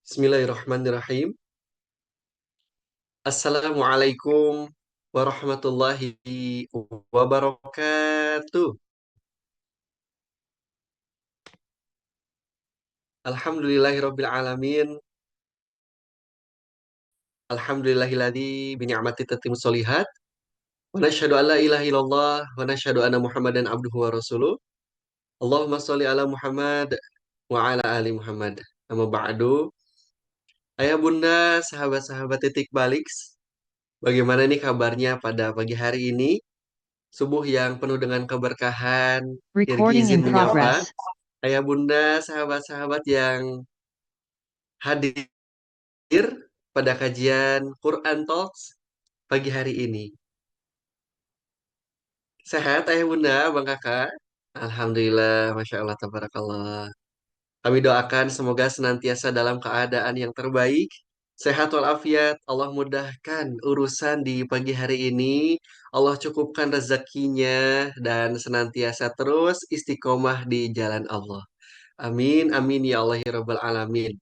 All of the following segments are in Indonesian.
Bismillahirrahmanirrahim. Assalamualaikum warahmatullahi wabarakatuh. Alhamdulillahirabbil alamin. Alhamdulillahilladzi bi ni'mati tatimmus sholihat. Wa nasyhadu an la ilaha illallah wa nasyhadu anna Muhammadan abduhu wa rasuluh. Allahumma sholli ala Muhammad wa ala ali Muhammad. Amma ba'du. Ayah bunda, sahabat-sahabat titik balik. Bagaimana nih kabarnya pada pagi hari ini? Subuh yang penuh dengan keberkahan. Irgi Recording izin in menyapa progress. ayah bunda, sahabat-sahabat yang hadir pada kajian Quran Talks pagi hari ini. Sehat ayah bunda, bang kakak? Alhamdulillah, Masya Allah, Tabarakallah. Kami doakan semoga senantiasa dalam keadaan yang terbaik, sehat walafiat, Allah mudahkan urusan di pagi hari ini, Allah cukupkan rezekinya, dan senantiasa terus istiqomah di jalan Allah. Amin, amin ya Allah ya Rabbal Alamin.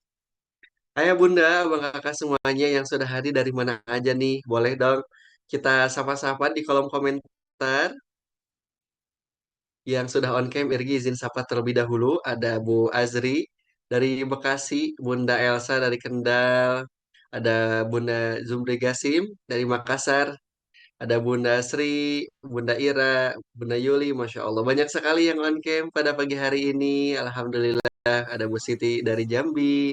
Ayah bunda, abang kakak semuanya yang sudah hadir dari mana aja nih, boleh dong kita sapa-sapa di kolom komentar. Yang sudah on cam, Irgi izin sapa terlebih dahulu. Ada Bu Azri dari Bekasi, Bunda Elsa dari Kendal, ada Bunda Zumri Gasim dari Makassar, ada Bunda Sri, Bunda Ira, Bunda Yuli, Masya Allah. Banyak sekali yang on cam pada pagi hari ini. Alhamdulillah. Ada Bu Siti dari Jambi,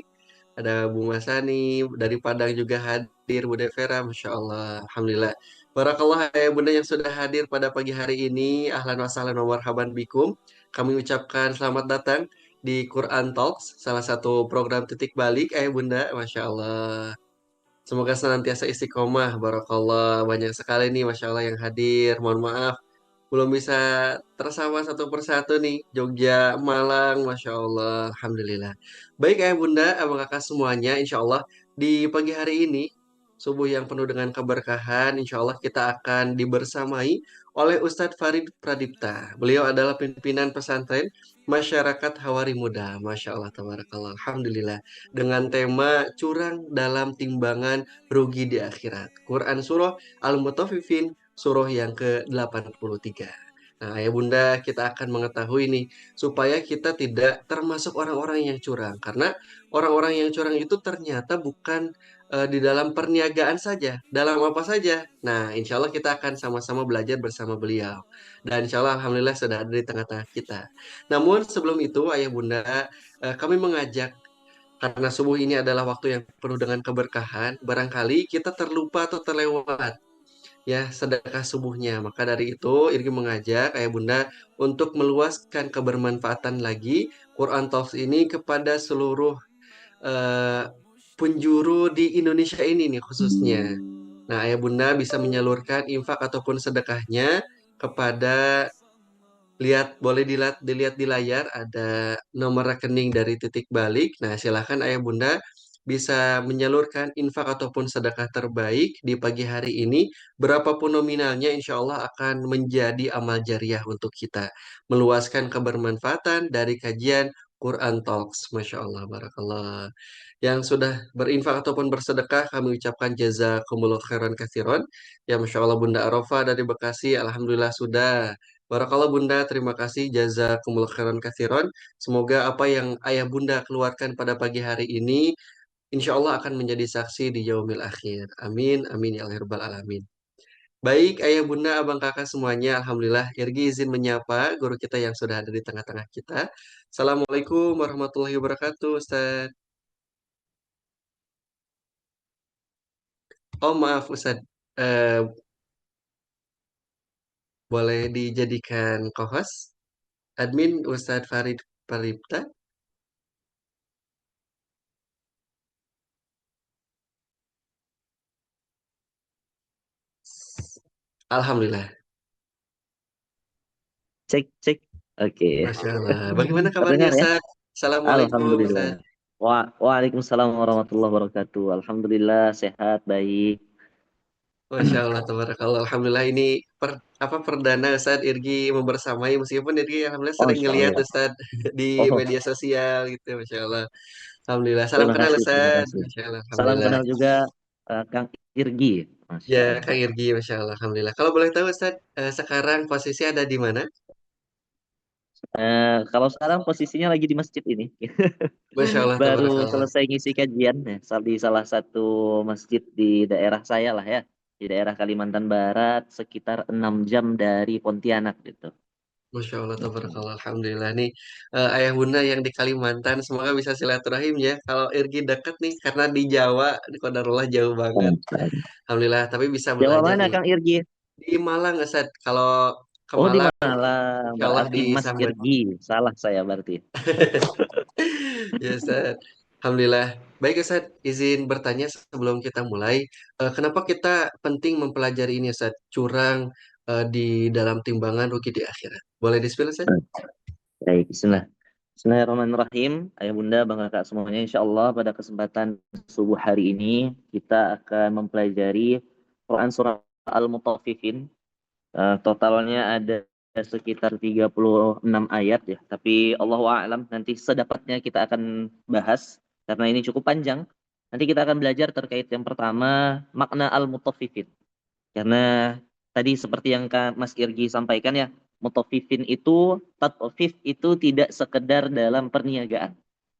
ada Bu Masani dari Padang juga hadir, Bu Devera, Masya Allah. Alhamdulillah. Barakallah ya Bunda yang sudah hadir pada pagi hari ini. Ahlan wa sahlan wa marhaban bikum. Kami ucapkan selamat datang di Quran Talks, salah satu program titik balik Bunda. Masya Allah. Semoga senantiasa istiqomah. Barakallah. Banyak sekali nih Masya Allah yang hadir. Mohon maaf belum bisa tersama satu persatu nih. Jogja, Malang, Masya Allah. Alhamdulillah. Baik ayah bunda, abang kakak semuanya. Insya Allah di pagi hari ini, subuh yang penuh dengan keberkahan. Insya Allah kita akan dibersamai oleh Ustadz Farid Pradipta. Beliau adalah pimpinan pesantren Masyarakat Hawari Muda. Masya Allah, tabarakallah. Alhamdulillah. Dengan tema curang dalam timbangan rugi di akhirat. Quran Surah Al-Mutaffifin surah yang ke-83. Nah, ya Bunda, kita akan mengetahui nih supaya kita tidak termasuk orang-orang yang curang karena orang-orang yang curang itu ternyata bukan di dalam perniagaan saja, dalam apa saja. Nah, insya Allah kita akan sama-sama belajar bersama beliau. Dan insya Allah Alhamdulillah sudah ada di tengah-tengah kita. Namun sebelum itu, Ayah Bunda, kami mengajak karena subuh ini adalah waktu yang penuh dengan keberkahan, barangkali kita terlupa atau terlewat ya sedekah subuhnya. Maka dari itu Irgi mengajak ayah bunda untuk meluaskan kebermanfaatan lagi Quran Talks ini kepada seluruh eh, penjuru di Indonesia ini nih khususnya. Nah, ayah bunda bisa menyalurkan infak ataupun sedekahnya kepada boleh dilihat di layar ada nomor rekening dari titik balik. Nah, silakan ayah bunda bisa menyalurkan infak ataupun sedekah terbaik di pagi hari ini. Berapapun nominalnya, insya Allah akan menjadi amal jariah untuk kita. Meluaskan kebermanfaatan dari kajian Quran Talks. Masya Allah, barakallah. Yang sudah berinfak ataupun bersedekah, kami ucapkan jazakumullah khairan katsiron. Ya, Masya Allah Bunda Arafah dari Bekasi, Alhamdulillah sudah. Barakallah Bunda, terima kasih jazakumullah khairan katsiron. Semoga apa yang ayah Bunda keluarkan pada pagi hari ini, insya Allah akan menjadi saksi di yaumil akhir. Amin, amin ya Allah ya Rabbal alamin. Baik, ayah bunda, abang kakak semuanya, Alhamdulillah. Irgi izin menyapa guru kita yang sudah ada di tengah-tengah kita. Assalamualaikum warahmatullahi wabarakatuh, Ustaz. Oh maaf, Ustaz. Eh, boleh dijadikan co-host? Admin Ustadz Farid Palipta. Alhamdulillah. Cek, cek. Oke. Masya Allah. Bagaimana kabarnya, Terdengar ya? Ustaz? Assalamualaikum, Alhamdulillah. Ustaz. Waalaikumsalam warahmatullahi wabarakatuh. Alhamdulillah sehat, baik. Masya Allah, tabarakallah. Alhamdulillah ini perdana Ustaz Irgi membersamai meskipun Irgi alhamdulillah Oh, sering insya ngeliat Allah. Ustaz di Oh, media sosial gitu, Masya Allah. Alhamdulillah. Salam Terima kenal kasih, terima Ustaz. kasih. Masya Allah, Salam Alhamdulillah. kenal juga Kang Irgi. Ya, Masya Kang Allah. Irgi, Masya Allah, Alhamdulillah. Kalau boleh tahu Ustaz, sekarang posisi ada di mana? Kalau sekarang posisinya lagi di masjid ini. Masya Allah, Baru tabarakallah. selesai ngisi kajian ya, di salah satu masjid di daerah saya lah ya. Di daerah Kalimantan Barat, sekitar 6 jam dari Pontianak gitu. Masya Allah, Mm-mm. tabarakallah, Alhamdulillah nih ayah bunda yang di Kalimantan semoga bisa silaturahim ya. Kalau Irgi dekat nih karena di Jawa, di Qadarullah jauh banget. Alhamdulillah, tapi bisa Jawa belajar mana nih. Kang Irgi? Di Malang, Ustaz. Kalau ke Oh di Malang, Malang, insya Allah berarti Mas disambut. Irgi. Salah saya berarti. Ya, Ustaz. Alhamdulillah. Baik, Ustaz. Izin bertanya sebelum kita mulai. Kenapa kita penting mempelajari ini, Ustaz? Curang di dalam timbangan rugi di akhirat. Boleh di-spill, Ustaz? Baik, Bismillah. Bismillahirrahmanirrahim. Ayah Bunda, Bang Kakak semuanya. Insya Allah pada kesempatan subuh hari ini kita akan mempelajari Quran Surah Al-Mutaffifin. Totalnya ada sekitar 36 ayat ya. Tapi Allahu a'lam nanti sedapatnya kita akan bahas karena ini cukup panjang. Nanti kita akan belajar terkait yang pertama makna Al-Mutaffifin. Karena tadi seperti yang Kak Mas Irgi sampaikan ya, mutafifin itu, tatfif itu tidak sekedar dalam perniagaan,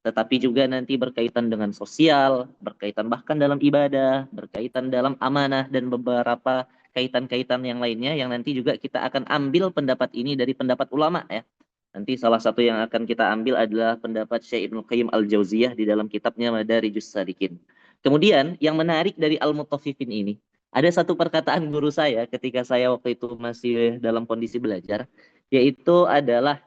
tetapi juga nanti berkaitan dengan sosial, berkaitan bahkan dalam ibadah, berkaitan dalam amanah dan beberapa kaitan-kaitan yang lainnya yang nanti juga kita akan ambil pendapat ini dari pendapat ulama ya. Nanti salah satu yang akan kita ambil adalah pendapat Syekh Ibnu Qayyim Al-Jauziyah di dalam kitabnya Madarijus Salikin. Kemudian yang menarik dari Al-Mutaffifin ini, ada satu perkataan guru saya ketika saya waktu itu masih dalam kondisi belajar, yaitu adalah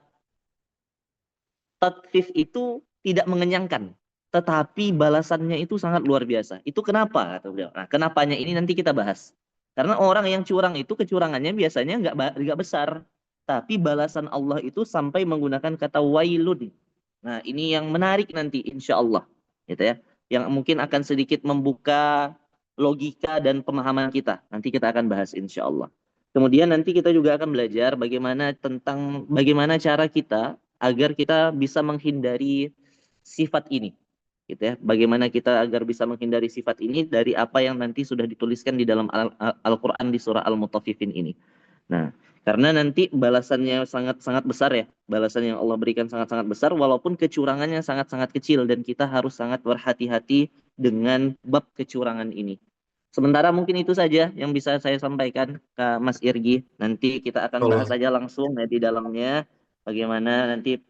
tatfif itu tidak mengenyangkan, tetapi balasannya itu sangat luar biasa. Itu kenapa? Kata beliau. Nah, kenapanya ini nanti kita bahas. Karena orang yang curang itu kecurangannya biasanya nggak besar, tapi balasan Allah itu sampai menggunakan kata wailun. Nah, ini yang menarik nanti insya Allah, gitu ya. Yang mungkin akan sedikit membuka logika dan pemahaman kita. Nanti kita akan bahas insya Allah. Kemudian nanti kita juga akan belajar bagaimana cara kita agar kita bisa menghindari sifat ini, gitu ya. Bagaimana kita agar bisa menghindari sifat ini dari apa yang nanti sudah dituliskan di dalam Al-Qur'an di surah Al-Mutaffifin ini. Nah, karena nanti balasannya sangat-sangat besar ya. Balasan yang Allah berikan sangat-sangat besar walaupun kecurangannya sangat-sangat kecil dan kita harus sangat berhati-hati dengan bab kecurangan ini. Sementara mungkin itu saja yang bisa saya sampaikan ke Mas Irgi. Nanti kita akan bahas Allah. saja langsung ya di dalamnya bagaimana nanti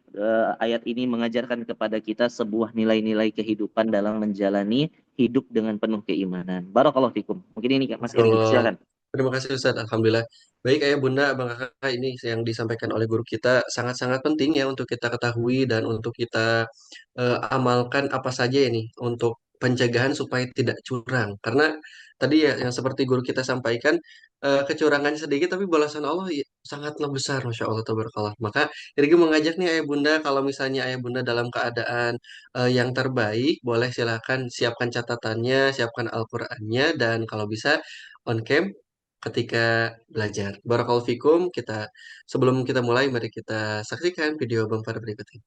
ayat ini mengajarkan kepada kita sebuah nilai-nilai kehidupan dalam menjalani hidup dengan penuh keimanan. Barakallahu fikum. Mungkin ini Mas Irgi, Allah. silakan. Terima kasih Ustaz. Alhamdulillah. Baik ayah bunda, abang kakak ini yang disampaikan oleh guru kita sangat-sangat penting ya untuk kita ketahui dan untuk kita amalkan apa saja ini untuk pencegahan supaya tidak curang. Karena tadi ya yang seperti guru kita sampaikan kecurangannya sedikit tapi balasan Allah ya, sangatlah besar, Masya Allah tabarakallah. Maka Irgi mengajak nih ayah bunda kalau misalnya ayah bunda dalam keadaan yang terbaik, boleh silakan siapkan catatannya, siapkan Al-Qur'annya dan kalau bisa on cam ketika belajar. Barakallahu fikum. Sebelum kita mulai mari kita saksikan video bumper berikut ini.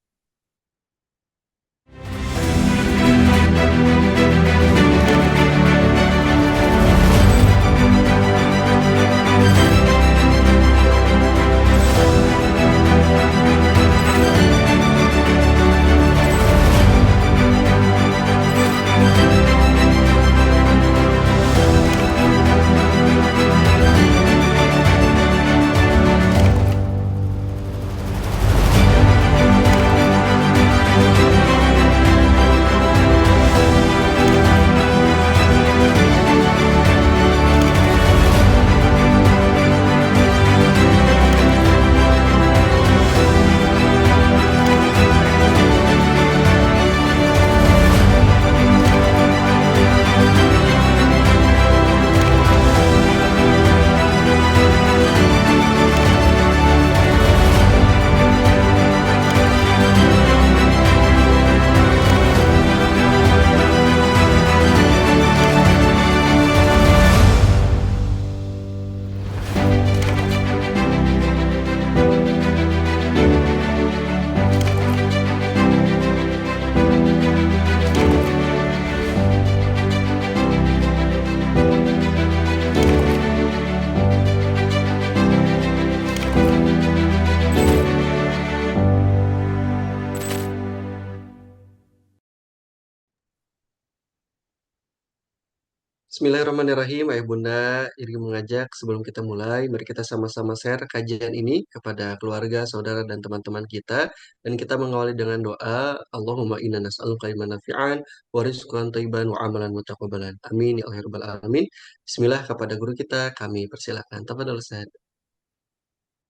Bismillahirrahmanirrahim, Ayah Bunda, Iri mengajak sebelum kita mulai, mari kita sama-sama share kajian ini kepada keluarga, saudara, dan teman-teman kita. Dan kita mengawali dengan doa, Allahumma inna nas'aluka ilman nafi'an, wa rizqan thayyiban, wa amalan mutaqabbalan. Amin, ya Allah, ya Rabbal Alamin. Bismillah kepada guru kita, kami persilakan. Tafadhol Ustaz.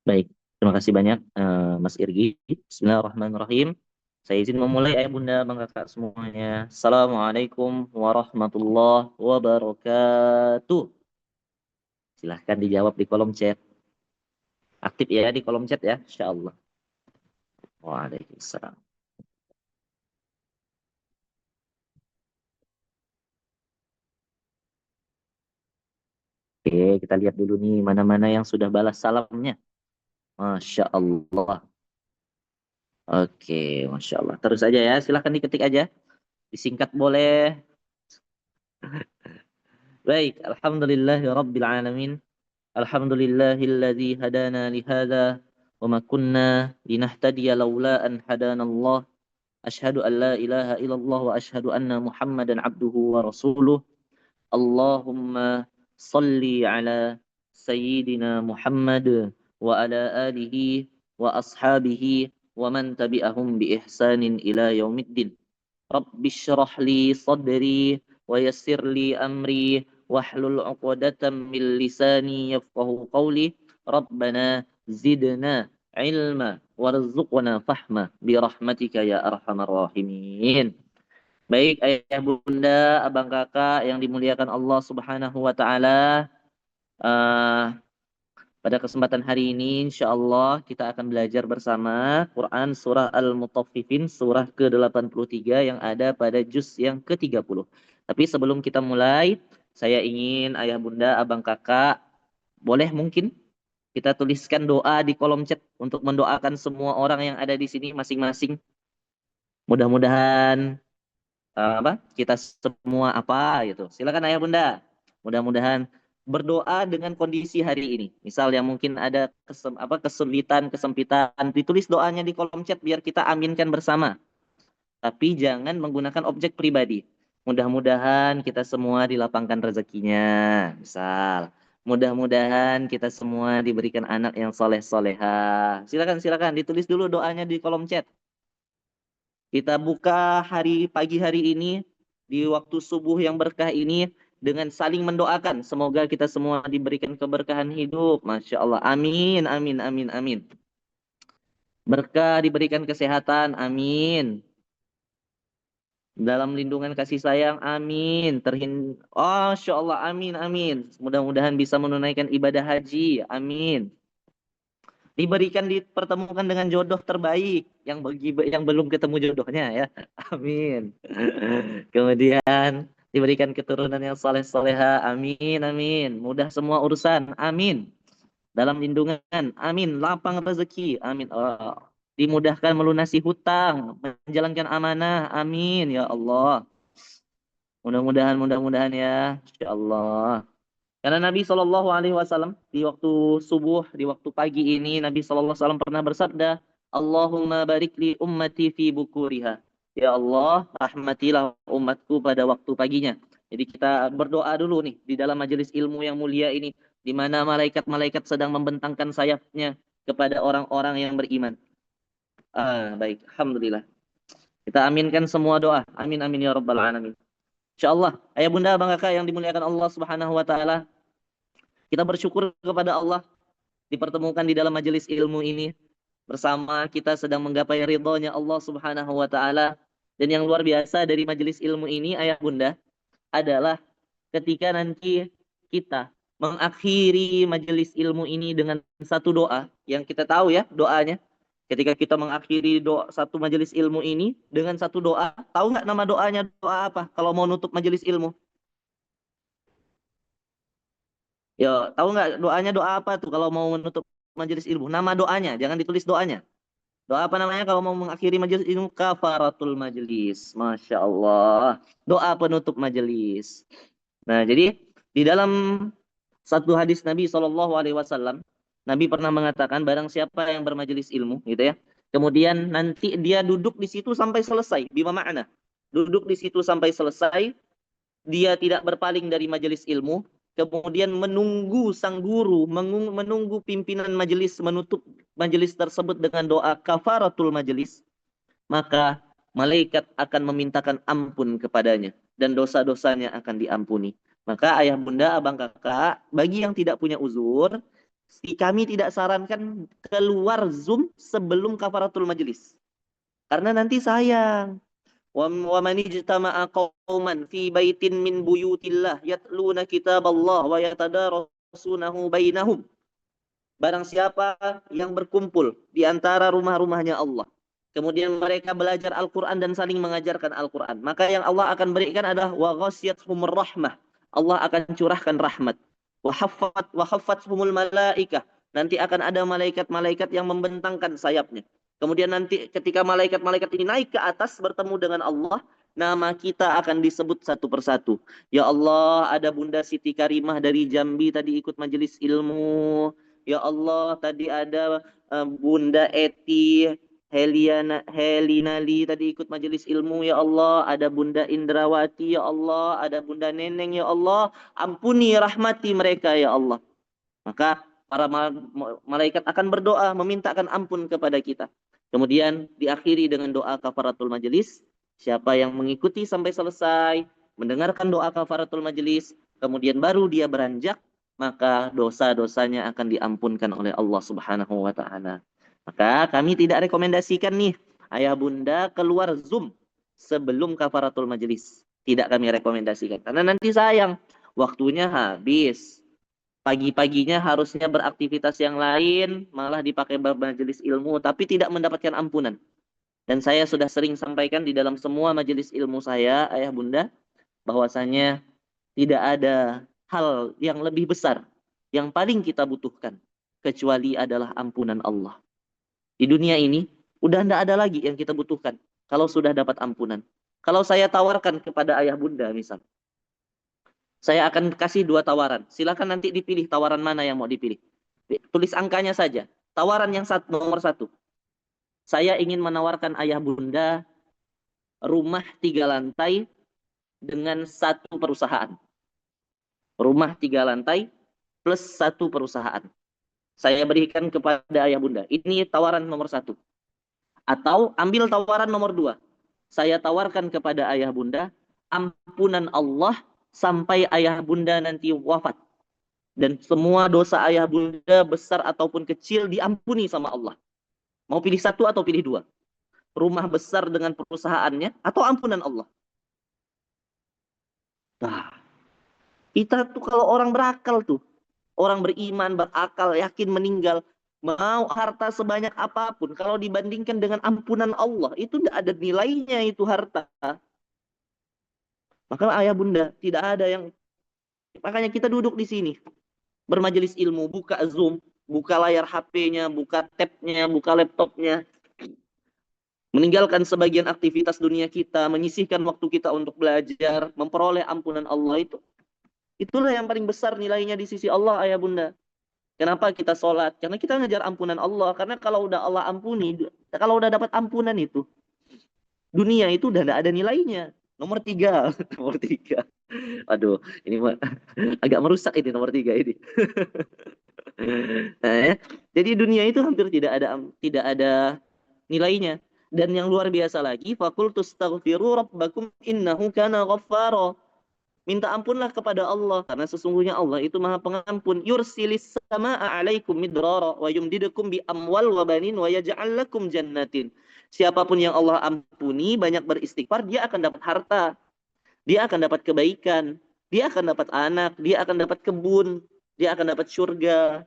Baik, terima kasih banyak Mas Irgi. Bismillahirrahmanirrahim. Saya izin memulai ayah bunda bang kakak semuanya. Assalamualaikum warahmatullahi wabarakatuh. Silahkan dijawab di kolom chat. Aktif ya di kolom chat ya, insya Allah. Waalaikumsalam. Oke, kita lihat dulu nih mana-mana yang sudah balas salamnya. Masya Allah. Oke, Masya Allah. Terus aja ya, silahkan diketik aja. Disingkat boleh. Baik, Alhamdulillahi Rabbil Alamin. Alhamdulillahilladzi hadana lihada wa ma kunna linahtadiya laula an hadana Allah. Asyhadu an la ilaha illallah wa asyhadu anna Muhammadan abduhu wa rasuluh. Allahumma salli ala sayyidina Muhammad wa ala alihi wa ashabihi wa man tabi'ahum bi ihsanin ila yaumiddin. Rabbi syrah li sadri wa yassir li amri wahlul 'uqdatam min lisani yafqahu qawli. Rabbana zidna ilma warzuqna fahma bi rahmatika ya arhamar rahimin. Baik ayah bunda, abang kakak yang dimuliakan Allah Subhanahu wa taala, pada kesempatan hari ini insya Allah kita akan belajar bersama Quran surah Al-Mutaffifin surah ke-83 yang ada pada juz yang ke-30. Tapi sebelum kita mulai, saya ingin ayah bunda, abang kakak, boleh mungkin kita tuliskan doa di kolom chat untuk mendoakan semua orang yang ada di sini masing-masing. Mudah-mudahan kita semua apa gitu. Silakan ayah bunda. Mudah-mudahan berdoa dengan kondisi hari ini. Misal yang mungkin ada kesulitan, kesempitan, ditulis doanya di kolom chat biar kita aminkan bersama. Tapi jangan menggunakan objek pribadi. Mudah-mudahan kita semua dilapangkan rezekinya. Misal, mudah-mudahan kita semua diberikan anak yang soleh-soleha. Silakan ditulis dulu doanya di kolom chat. Kita buka pagi hari ini di waktu subuh yang berkah ini dengan saling mendoakan. Semoga kita semua diberikan keberkahan hidup. Masya Allah. Amin, amin, amin, amin. Berkah diberikan kesehatan. Amin. Dalam lindungan kasih sayang. Amin. Oh, Masya Allah. Amin, amin. Mudah-mudahan bisa menunaikan ibadah haji. Amin. Diberikan dipertemukan dengan jodoh terbaik yang belum ketemu jodohnya ya. Amin. Kemudian diberikan keturunan yang soleh-soleha. Amin, amin. Mudah semua urusan. Amin. Dalam lindungan. Amin. Lapang rezeki. Amin. Oh. Dimudahkan melunasi hutang, menjalankan amanah. Amin ya Allah. Mudah-mudahan ya. Insya Allah. Karena Nabi Shallallahu Alaihi Wasallam di waktu subuh, di waktu pagi ini Nabi Shallallahu Alaihi Wasallam pernah bersabda, Allahumma barik li ummati fi bukuriha. Ya Allah, rahmatilah umatku pada waktu paginya. Jadi kita berdoa dulu nih di dalam majelis ilmu yang mulia ini, di mana malaikat-malaikat sedang membentangkan sayapnya kepada orang-orang yang beriman. Baik, alhamdulillah. Kita aminkan semua doa. Amin amin ya rabbal alamin. Insyaallah, ayah bunda, bang kakak yang dimuliakan Allah Subhanahu wa taala, kita bersyukur kepada Allah dipertemukan di dalam majelis ilmu ini bersama kita sedang menggapai ridhonya Allah Subhanahu wa taala. Dan yang luar biasa dari majelis ilmu ini ayah bunda adalah ketika nanti kita mengakhiri majelis ilmu ini dengan satu doa yang kita tahu ya doanya. Ketika kita mengakhiri satu majelis ilmu ini dengan satu doa, tahu nggak nama doanya doa apa kalau mau nutup majelis ilmu? Ya, tahu nggak doanya doa apa tuh kalau mau menutup majelis ilmu? Nama doanya, jangan ditulis doanya. Doa apa namanya kalau mau mengakhiri majelis ilmu? Kafaratul majelis. Masya Allah. Doa penutup majelis. Nah, jadi di dalam satu hadis Nabi Shallallahu Alaihi Wasallam, Nabi pernah mengatakan barang siapa yang bermajelis ilmu, gitu ya. Kemudian nanti dia duduk di situ sampai selesai. Bima makna? Duduk di situ sampai selesai. dia tidak berpaling dari majelis ilmu, kemudian menunggu sang guru, menunggu pimpinan majelis menutup majelis tersebut dengan doa kafaratul majelis, maka malaikat akan memintakan ampun kepadanya dan dosa-dosanya akan diampuni. Maka ayah bunda, abang kakak, bagi yang tidak punya uzur, kami tidak sarankan keluar Zoom sebelum kafaratul majelis. Karena nanti sayang. Wa man ijtama'a qauman fi baitin min buyutillah yatluna kitaballah wa yatadarasunahu bainahum. Barang siapa yang berkumpul di antara rumah-rumahnya Allah, kemudian mereka belajar Al-Quran dan saling mengajarkan Al-Quran, maka yang Allah akan berikan adalah wa ghasyiyatuhumur rahmah. Allah akan curahkan rahmat. Wa haffathumul malaikah. Nanti akan ada malaikat-malaikat yang membentangkan sayapnya. Kemudian nanti ketika malaikat-malaikat ini naik ke atas bertemu dengan Allah, nama kita akan disebut satu persatu. Ya Allah, ada Bunda Siti Karimah dari Jambi tadi ikut majelis ilmu. Ya Allah, tadi ada Bunda Eti Helinali tadi ikut majelis ilmu. Ya Allah, ada Bunda Indrawati. Ya Allah, ada Bunda Neneng. Ya Allah, ampuni rahmati mereka. Ya Allah. Maka para malaikat akan berdoa memintakan ampun kepada kita. Kemudian diakhiri dengan doa kafaratul majelis. Siapa yang mengikuti sampai selesai, mendengarkan doa kafaratul majelis, kemudian baru dia beranjak, maka dosa-dosanya akan diampunkan oleh Allah Subhanahu wa taala. Maka kami tidak rekomendasikan nih ayah bunda keluar Zoom sebelum kafaratul majelis. Tidak kami rekomendasikan karena nanti sayang waktunya habis. Pagi-paginya harusnya beraktivitas yang lain, malah dipakai bermajelis ilmu, tapi tidak mendapatkan ampunan. Dan saya sudah sering sampaikan di dalam semua majelis ilmu saya, ayah bunda, bahwasanya tidak ada hal yang lebih besar, yang paling kita butuhkan, kecuali adalah ampunan Allah. Di dunia ini, udah tidak ada lagi yang kita butuhkan, kalau sudah dapat ampunan. Kalau saya tawarkan kepada ayah bunda, misal, saya akan kasih 2 tawaran. Silakan nanti dipilih tawaran mana yang mau dipilih. Tulis angkanya saja. Tawaran yang nomor 1. Saya ingin menawarkan ayah bunda rumah 3 lantai dengan 1 perusahaan. Rumah 3 lantai plus 1 perusahaan. Saya berikan kepada ayah bunda. Ini tawaran nomor 1. Atau ambil tawaran nomor 2. Saya tawarkan kepada ayah bunda ampunan Allah sampai ayah bunda nanti wafat. Dan semua dosa ayah bunda besar ataupun kecil diampuni sama Allah. Mau pilih 1 atau pilih 2? Rumah besar dengan perusahaannya atau ampunan Allah? Nah, kita tuh kalau orang berakal tuh, orang beriman, berakal, yakin meninggal, mau harta sebanyak apapun, kalau dibandingkan dengan ampunan Allah, itu tidak ada nilainya itu harta. Maka ayah bunda, tidak ada yang... Makanya kita duduk di sini, bermajelis ilmu, buka Zoom, buka layar HP-nya, buka tab-nya, buka laptopnya. Meninggalkan sebagian aktivitas dunia kita, menyisihkan waktu kita untuk belajar, memperoleh ampunan Allah itu. Itulah yang paling besar nilainya di sisi Allah, ayah bunda. Kenapa kita sholat? Karena kita ngejar ampunan Allah. Karena kalau udah Allah ampuni, kalau udah dapat ampunan itu, dunia itu udah tidak ada nilainya. Nomor 3. Nomor 3. Aduh, ini agak merusak ini nomor 3 ini. Nah, ya. Jadi dunia itu hampir tidak ada nilainya. Dan yang luar biasa lagi, faqultu astaghfiru rabbakum innahu kana ghaffara. Minta ampunlah kepada Allah karena sesungguhnya Allah itu Maha Pengampun. Yursilis samaa'a 'alaikum midrara wa yumdidukum bi amwal wa banin wa yaj'al lakum jannatin. Siapapun yang Allah ampuni banyak beristighfar, dia akan dapat harta. Dia akan dapat kebaikan, dia akan dapat anak, dia akan dapat kebun, dia akan dapat surga.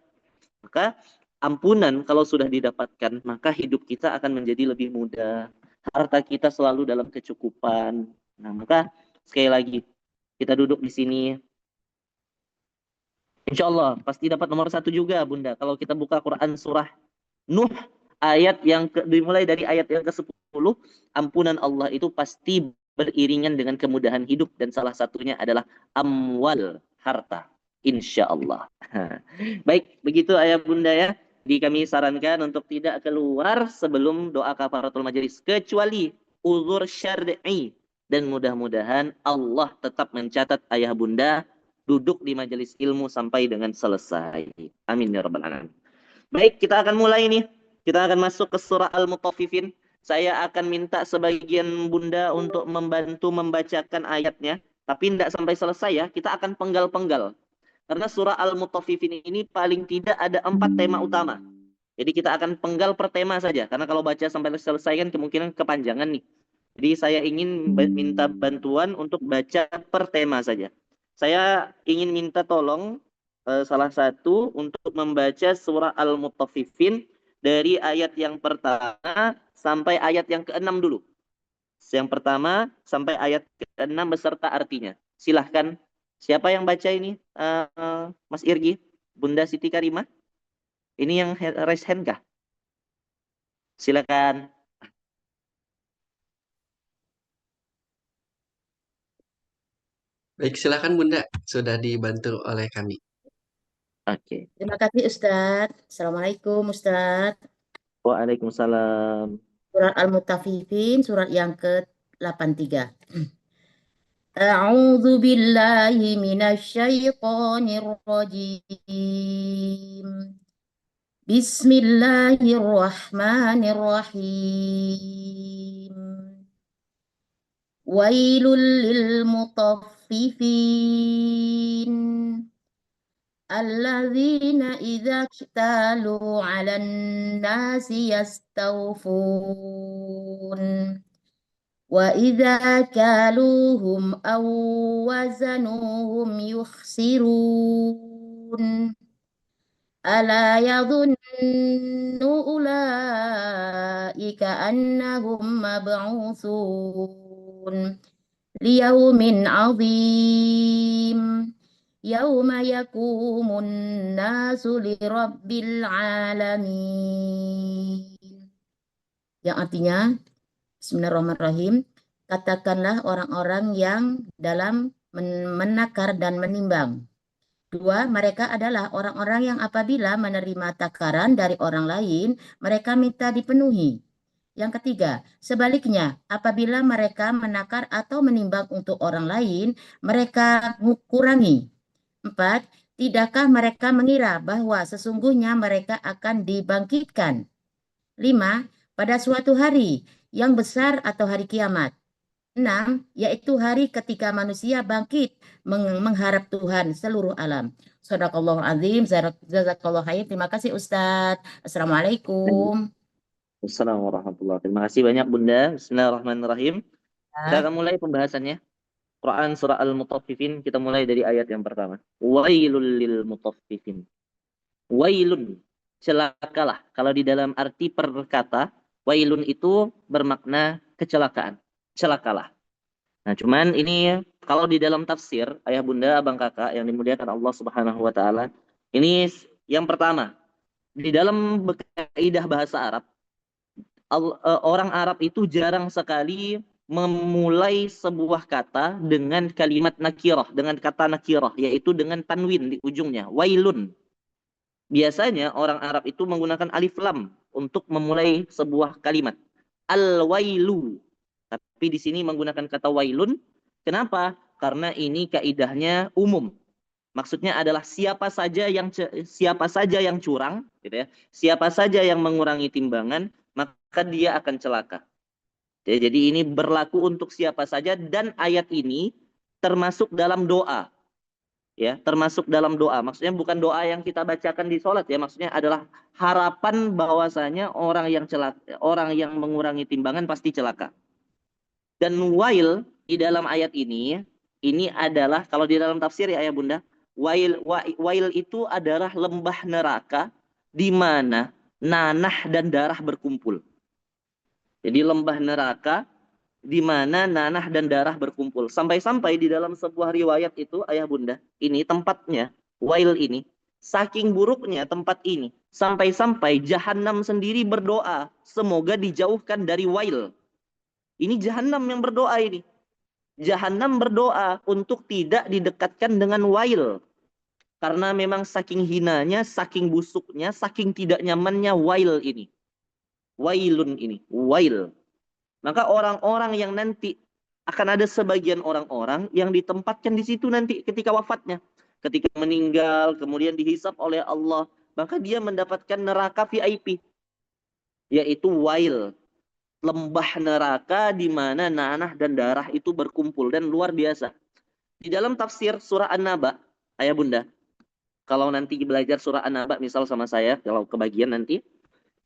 Maka ampunan kalau sudah didapatkan, maka hidup kita akan menjadi lebih mudah. Harta kita selalu dalam kecukupan. Nah, maka sekali lagi, kita duduk di sini. Insya Allah pasti dapat nomor 1 juga, Bunda. Kalau kita buka Quran surah Nuh, ayat yang dimulai dari ayat yang ke-10, ampunan Allah itu pasti beriringan dengan kemudahan hidup. Dan salah satunya adalah amwal, harta. Insya Allah. Baik, begitu ayah bunda ya. Jadi kami sarankan untuk tidak keluar sebelum doa kafaratul majelis. Kecuali uzur syar'i. dan mudah-mudahan Allah tetap mencatat ayah bunda duduk di majelis ilmu sampai dengan selesai. Amin ya rabbal alamin. Baik, kita akan mulai nih. Kita akan masuk ke surah Al-Mutaffifin. Saya akan minta sebagian bunda untuk membantu membacakan ayatnya. Tapi tidak sampai selesai ya. Kita akan penggal-penggal. Karena surah Al-Mutaffifin ini paling tidak ada 4 tema utama. Jadi kita akan penggal per tema saja. Karena kalau baca sampai selesai kan kemungkinan kepanjangan nih. Jadi saya ingin minta bantuan untuk baca per tema saja. Saya ingin minta tolong salah satu untuk membaca surah Al-Mutaffifin dari ayat yang pertama sampai ayat yang keenam dulu. Yang pertama sampai ayat keenam beserta artinya. Silahkan. Siapa yang baca ini? Mas Irgi? Bunda Siti Karimah? Ini yang raise hand kah? Silakan. Baik, silakan Bunda. Sudah dibantu oleh kami. Oke. Terima kasih Ustadz. Assalamualaikum Ustadz. Waalaikumsalam. Surat Al-Mutaffifin, surat yang ke-83. A'udzu billahi minasyaitonir rajim. Bismillahirrahmanirrahim. Wailul lil mutaffifin. Alladzina idza iktalu 'alan nasi yastawfun wa idza kaluhum aw wazanuhum yukhsirun ala yadhunnu ulaika annahum mab'utsun liyaumin 'adzim yauma yakumun nasu lirabbil alamin. Yang artinya, Bismillahirrahmanirrahim, katakanlah orang-orang yang dalam menakar dan menimbang. 2, mereka adalah orang-orang yang apabila menerima takaran dari orang lain, mereka minta dipenuhi. Yang ketiga, sebaliknya, apabila mereka menakar atau menimbang untuk orang lain, mereka kurangi. 4, tidakkah mereka mengira bahwa sesungguhnya mereka akan dibangkitkan? 5, pada suatu hari yang besar atau hari kiamat. 6, yaitu hari ketika manusia bangkit mengharap Tuhan seluruh alam. Shadaqallahul azim, jazakallahu khair. Terima kasih Ustadz. Assalamualaikum. Assalamualaikum warahmatullahi wabarakatuh. Terima kasih banyak Bunda. Bismillahirrahmanirrahim. Kita akan mulai pembahasannya. Quran surah Al-Mutaffifin, kita mulai dari ayat yang pertama. Wailul lil mutaffifin. Wailun, celakalah. Kalau di dalam arti perkata, wailun itu bermakna kecelakaan. Celakalah. Nah, cuman ini kalau di dalam tafsir, ayah bunda, abang kakak yang dimuliakan Allah Subhanahu wa taala, ini yang pertama, di dalam kaidah bahasa Arab, orang Arab itu jarang sekali memulai sebuah kata dengan kalimat nakirah, dengan kata nakirah, yaitu dengan tanwin di ujungnya, wailun. Biasanya orang Arab itu menggunakan alif lam untuk memulai sebuah kalimat. Al-wailu. Tapi di sini menggunakan kata wailun. Kenapa? Karena ini kaidahnya umum. Maksudnya adalah siapa saja yang curang, gitu ya. Siapa saja yang mengurangi timbangan, maka dia akan celaka. Jadi ini berlaku untuk siapa saja dan ayat ini termasuk dalam doa. Ya, termasuk dalam doa. Maksudnya bukan doa yang kita bacakan di sholat ya, maksudnya adalah harapan bahwasanya orang yang mengurangi timbangan pasti celaka. Dan wail di dalam ayat ini adalah kalau di dalam tafsir ya ayah bunda, wail itu adalah lembah neraka di mana nanah dan darah berkumpul. Jadi lembah neraka di mana nanah dan darah berkumpul. Sampai-sampai di dalam sebuah riwayat itu, ayah bunda, ini tempatnya, wail ini, saking buruknya tempat ini, sampai-sampai Jahannam sendiri berdoa, semoga dijauhkan dari wail. Ini Jahannam yang berdoa ini. Jahannam berdoa untuk tidak didekatkan dengan wail. Karena memang saking hinanya, saking busuknya, saking tidak nyamannya wail ini. Wailun ini, wail. Maka orang-orang yang nanti akan ada sebagian orang-orang yang ditempatkan di situ nanti ketika wafatnya. Ketika meninggal, kemudian dihisap oleh Allah, maka dia mendapatkan neraka VIP, yaitu wail, lembah neraka di mana nanah dan darah itu berkumpul dan luar biasa. Di dalam tafsir surah An-Naba, ayah bunda, kalau nanti belajar surah An-Naba misal sama saya, kalau kebagian nanti,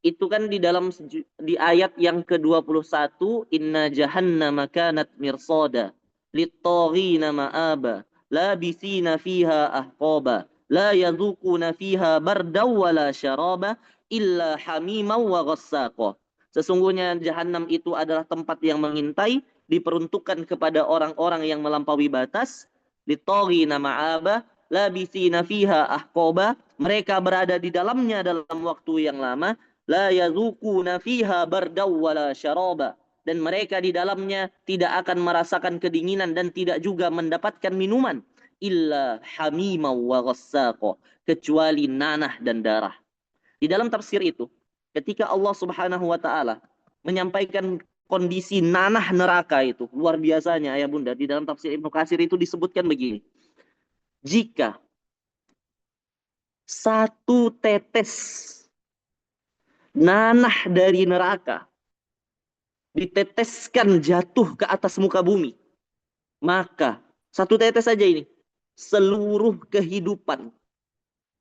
itu kan di dalam di ayat yang ke-21, inna jahannama kanat mirsada lit-taghina ma'aba labisina fiha ahqaba la yadhuquna fiha bardaw wala syaraba illa hamiman wa ghassaqa. Sesungguhnya jahanam itu adalah tempat yang mengintai, diperuntukkan kepada orang-orang yang melampaui batas, lit-taghina ma'aba labisina fiha ahqaba, mereka berada di dalamnya dalam waktu yang lama, la yazuquna fiha bardaw wala syaraba, dan mereka di dalamnya tidak akan merasakan kedinginan dan tidak juga mendapatkan minuman, illa hamima wa ghassaqa, kecuali nanah dan darah. Di dalam tafsir itu, ketika Allah Subhanahu wa taala menyampaikan kondisi nanah neraka itu, luar biasanya ayah bunda, di dalam tafsir Ibnu Katsir itu disebutkan begini, jika satu tetes nanah dari neraka diteteskan jatuh ke atas muka bumi, maka satu tetes saja ini, seluruh kehidupan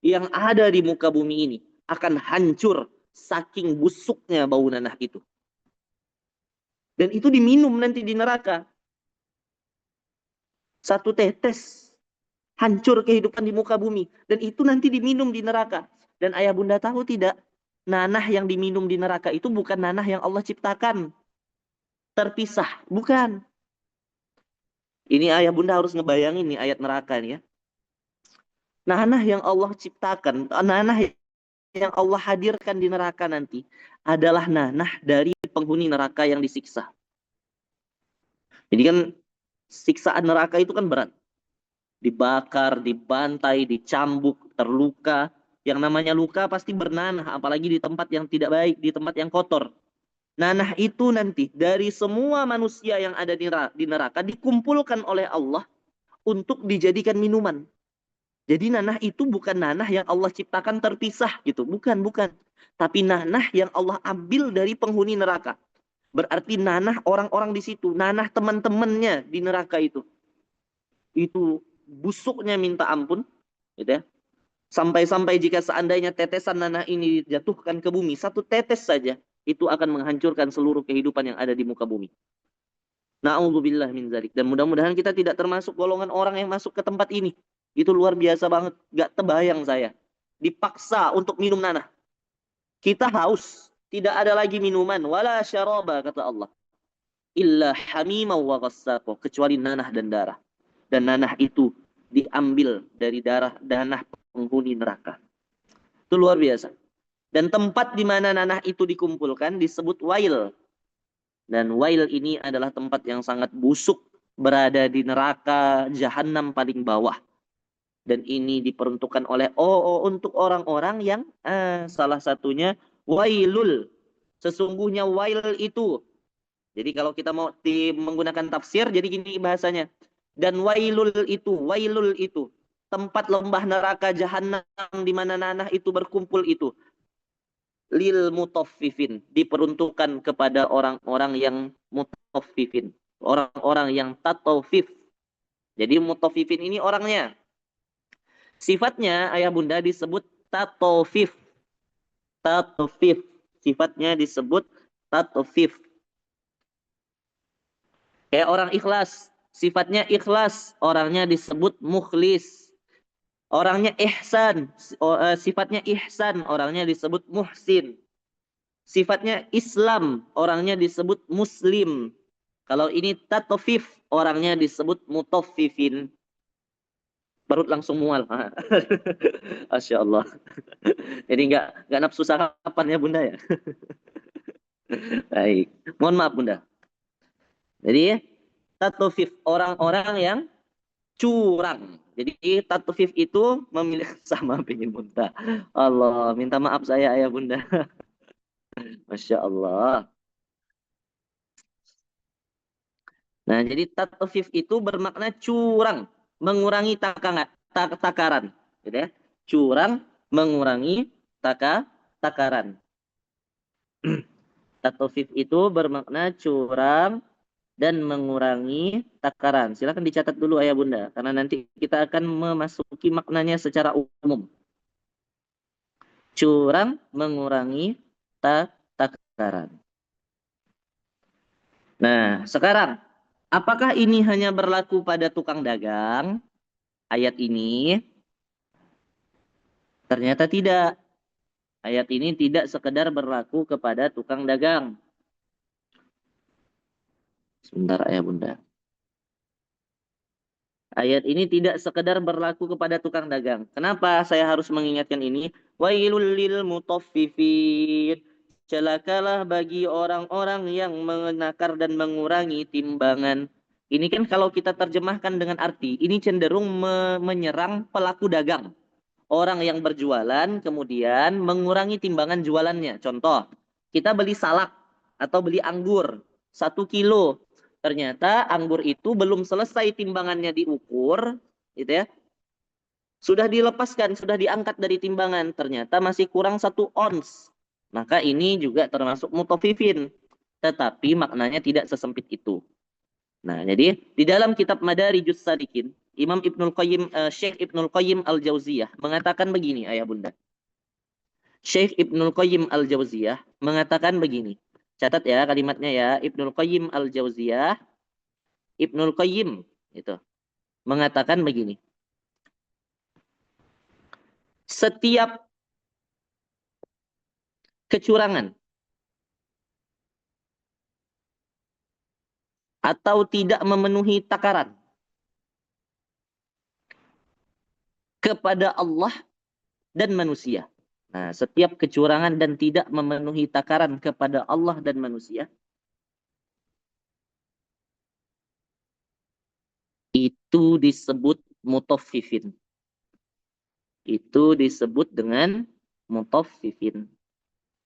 yang ada di muka bumi ini akan hancur saking busuknya bau nanah itu. Dan itu diminum nanti di neraka. Satu tetes hancur kehidupan di muka bumi, dan itu nanti diminum di neraka. Dan ayah bunda tahu tidak, nanah yang diminum di neraka itu bukan nanah yang Allah ciptakan terpisah, bukan. Ini ayah bunda harus ngebayangin nih ayat neraka nih ya. Nanah yang Allah ciptakan, nanah yang Allah hadirkan di neraka nanti adalah nanah dari penghuni neraka yang disiksa. Jadi kan siksaan neraka itu kan berat. Dibakar, dibantai, dicambuk, terluka. Yang namanya luka pasti bernanah, apalagi di tempat yang tidak baik, di tempat yang kotor. Nanah itu nanti dari semua manusia yang ada di neraka dikumpulkan oleh Allah untuk dijadikan minuman. Jadi nanah itu bukan nanah yang Allah ciptakan terpisah gitu, bukan, bukan. Tapi nanah yang Allah ambil dari penghuni neraka. Berarti nanah orang-orang di situ, nanah teman-temannya di neraka itu. Itu busuknya minta ampun, gitu ya. Sampai-sampai jika seandainya tetesan nanah ini dijatuhkan ke bumi, satu tetes saja, itu akan menghancurkan seluruh kehidupan yang ada di muka bumi. Na'udzubillah min dzalik. Dan mudah-mudahan kita tidak termasuk golongan orang yang masuk ke tempat ini. Itu luar biasa banget. Gak terbayang saya. Dipaksa untuk minum nanah. Kita haus. Tidak ada lagi minuman. Wala syaraba, kata Allah. Illa hamima wa ghassaqo, kecuali nanah dan darah. Dan nanah itu diambil dari darah nanah penghuni neraka. Itu luar biasa. Dan tempat di mana nanah itu dikumpulkan disebut wail. Dan wail ini adalah tempat yang sangat busuk, berada di neraka jahanam paling bawah. Dan ini diperuntukkan oleh untuk orang-orang yang salah satunya wailul. Sesungguhnya wail itu. Jadi kalau kita mau menggunakan tafsir, jadi gini bahasanya. Dan wailul itu tempat lembah neraka jahanam di mana nanah itu berkumpul itu, lil mutaffifin, diperuntukkan kepada orang-orang yang mutaffifin, orang-orang yang tatawfif. Jadi mutaffifin ini orangnya. Sifatnya ayah bunda disebut tatawfif. Tatawfif. Sifatnya disebut tatawfif. Kayak orang ikhlas, sifatnya ikhlas, orangnya disebut mukhlis. Orangnya ihsan, sifatnya ihsan, orangnya disebut muhsin. Sifatnya Islam, orangnya disebut muslim. Kalau ini tatofif, orangnya disebut mutaffifin. Perut langsung mual. Masya Allah. Jadi nggak nafsu sarapan ya bunda ya. Baik. Mohon maaf bunda. Jadi tatofif, orang-orang yang curang. Jadi tatofif itu memilih sama pingin muntah. Allah, minta maaf saya ayah bunda. Masya Allah. Nah, jadi tatfif itu bermakna curang, mengurangi takaran, gitu ya. Curang, mengurangi takaran. Tatfif itu bermakna curang dan mengurangi takaran. Silakan dicatat dulu ayah bunda, karena nanti kita akan memasuki maknanya secara umum. Curang, mengurangi takaran. Nah, sekarang, apakah ini hanya berlaku pada tukang dagang? Ayat ini ternyata tidak. Ayat ini tidak sekedar berlaku kepada tukang dagang. Sebentar ayah bunda. Ayat ini tidak sekedar berlaku kepada tukang dagang. Kenapa saya harus mengingatkan ini? Wailul lil mutaffifin. Celakalah bagi orang-orang yang menakar dan mengurangi timbangan. Ini kan kalau kita terjemahkan dengan arti, ini cenderung menyerang pelaku dagang. Orang yang berjualan kemudian mengurangi timbangan jualannya. Contoh, kita beli salak atau beli anggur 1 kilo. Ternyata anggur itu belum selesai timbangannya diukur, gitu ya. Sudah dilepaskan, sudah diangkat dari timbangan. Ternyata masih kurang 1 ons. Maka ini juga termasuk mutafifin. Tetapi maknanya tidak sesempit itu. Nah, jadi di dalam kitab Madarijus Salikin, Imam Ibnul Qayyim, Syekh Ibnul Qayyim Al-Jauziyah mengatakan begini, ayah bunda. Syekh Ibnul Qayyim Al-Jauziyah mengatakan begini. Catat ya kalimatnya ya, Ibnul Qayyim Al-Jauziyah, Ibnul Qayyim itu mengatakan begini. Setiap kecurangan atau tidak memenuhi takaran kepada Allah dan manusia. Nah, setiap kecurangan dan tidak memenuhi takaran kepada Allah dan manusia itu disebut mutaffifin. Itu disebut dengan mutaffifin.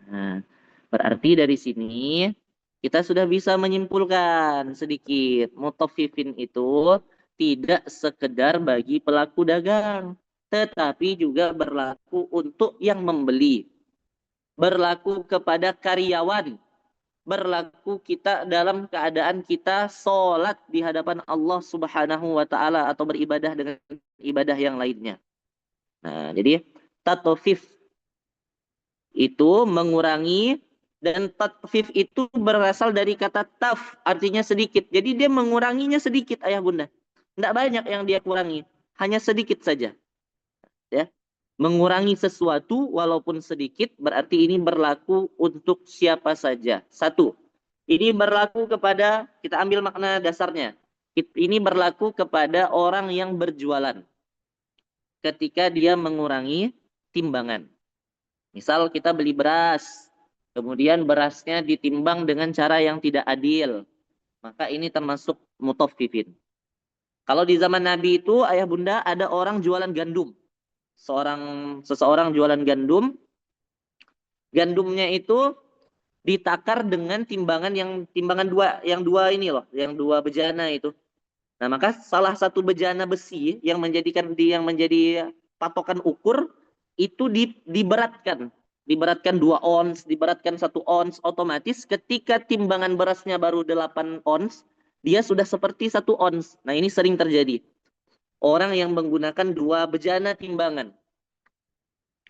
Nah, berarti dari sini kita sudah bisa menyimpulkan sedikit. Mutaffifin itu tidak sekedar bagi pelaku dagang, tetapi juga berlaku untuk yang membeli. Berlaku kepada karyawan. Berlaku kita dalam keadaan kita sholat di hadapan Allah Subhanahu wa Ta'ala atau beribadah dengan ibadah yang lainnya. Nah, jadi tatfif itu mengurangi, dan tatfif itu berasal dari kata taf, artinya sedikit. Jadi dia menguranginya sedikit ayah bunda. Tidak banyak yang dia kurangi, hanya sedikit saja. Ya. Mengurangi sesuatu walaupun sedikit berarti ini berlaku untuk siapa saja. Satu, ini berlaku kepada, kita ambil makna dasarnya. Ini berlaku kepada orang yang berjualan ketika dia mengurangi timbangan. Misal kita beli beras, kemudian berasnya ditimbang dengan cara yang tidak adil, maka ini termasuk mutaffifin. Kalau di zaman Nabi itu, ayah bunda, ada orang jualan gandum. Seseorang jualan gandum, gandumnya itu ditakar dengan timbangan dua ini loh, yang dua bejana itu. Nah, maka salah satu bejana besi yang menjadi patokan ukur itu diberatkan. Diberatkan 2 ons, diberatkan 1 ons, otomatis ketika timbangan berasnya baru 8 ons, dia sudah seperti 1 ons. Nah, ini sering terjadi. Orang yang menggunakan 2 bejana timbangan.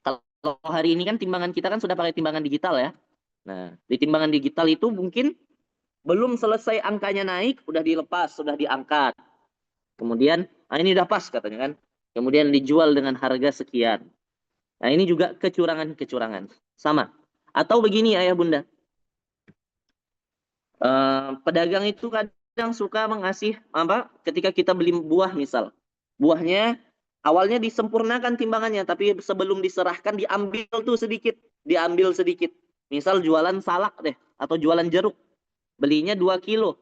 Kalau hari ini kan timbangan kita kan sudah pakai timbangan digital ya. Nah, di timbangan digital itu mungkin belum selesai angkanya naik, udah dilepas, sudah diangkat. Kemudian, ini udah pas katanya kan. Kemudian dijual dengan harga sekian. Nah, ini juga kecurangan-kecurangan. Sama. Atau begini ayah bunda. Pedagang itu kadang suka mengasih ketika kita beli buah misal. Buahnya awalnya disempurnakan timbangannya, tapi sebelum diserahkan diambil tuh sedikit. Diambil sedikit. Misal jualan salak deh, atau jualan jeruk. Belinya 2 kilo.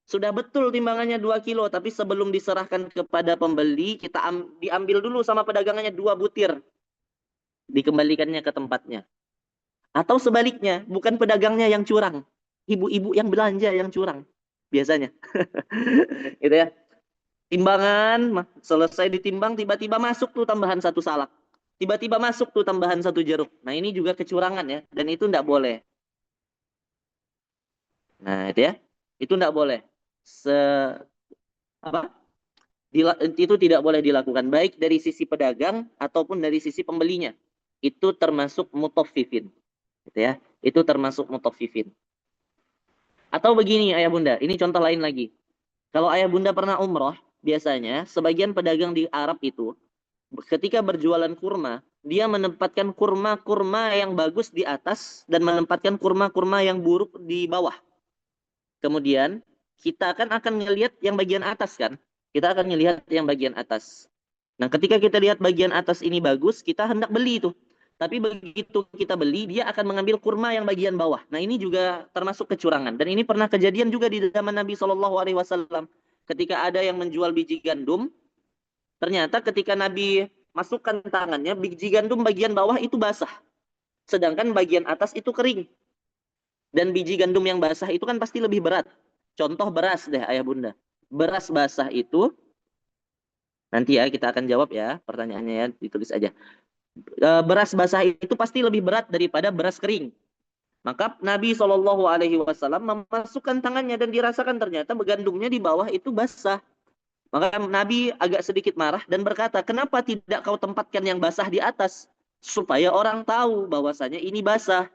Sudah betul timbangannya 2 kilo, tapi sebelum diserahkan kepada pembeli, kita diambil dulu sama pedagangannya 2 butir. Dikembalikannya ke tempatnya. Atau sebaliknya, bukan pedagangnya yang curang. Ibu-ibu yang belanja yang curang. biasanya. Gitu ya. Timbangan, selesai ditimbang, tiba-tiba masuk tuh tambahan satu salak. Tiba-tiba masuk tuh tambahan satu jeruk. Nah ini juga kecurangan ya, dan itu tidak boleh. Nah itu ya, itu tidak boleh. Se apa? Itu tidak boleh dilakukan baik dari sisi pedagang ataupun dari sisi pembelinya. Itu termasuk mutaffifin, gitu ya. Itu termasuk mutaffifin. Atau begini ayah bunda, ini contoh lain lagi. Kalau ayah bunda pernah umroh, biasanya sebagian pedagang di Arab itu ketika berjualan kurma, dia menempatkan kurma-kurma yang bagus di atas dan menempatkan kurma-kurma yang buruk di bawah. Kemudian kita akan melihat yang bagian atas kan? Kita akan melihat yang bagian atas. Nah, ketika kita lihat bagian atas ini bagus, kita hendak beli itu. Tapi begitu kita beli, dia akan mengambil kurma yang bagian bawah. Nah, ini juga termasuk kecurangan. Dan ini pernah kejadian juga di zaman Nabi SAW. Ketika ada yang menjual biji gandum, ternyata ketika Nabi masukkan tangannya, biji gandum bagian bawah itu basah. Sedangkan bagian atas itu kering. Dan biji gandum yang basah itu kan pasti lebih berat. Contoh beras deh ayah bunda. Beras basah itu, nanti ya kita akan jawab ya pertanyaannya ya, ditulis aja. Beras basah itu pasti lebih berat daripada beras kering. Maka Nabi SAW memasukkan tangannya dan dirasakan ternyata gandumnya di bawah itu basah. Maka Nabi agak sedikit marah dan berkata, kenapa tidak kau tempatkan yang basah di atas? Supaya orang tahu bahwasanya ini basah.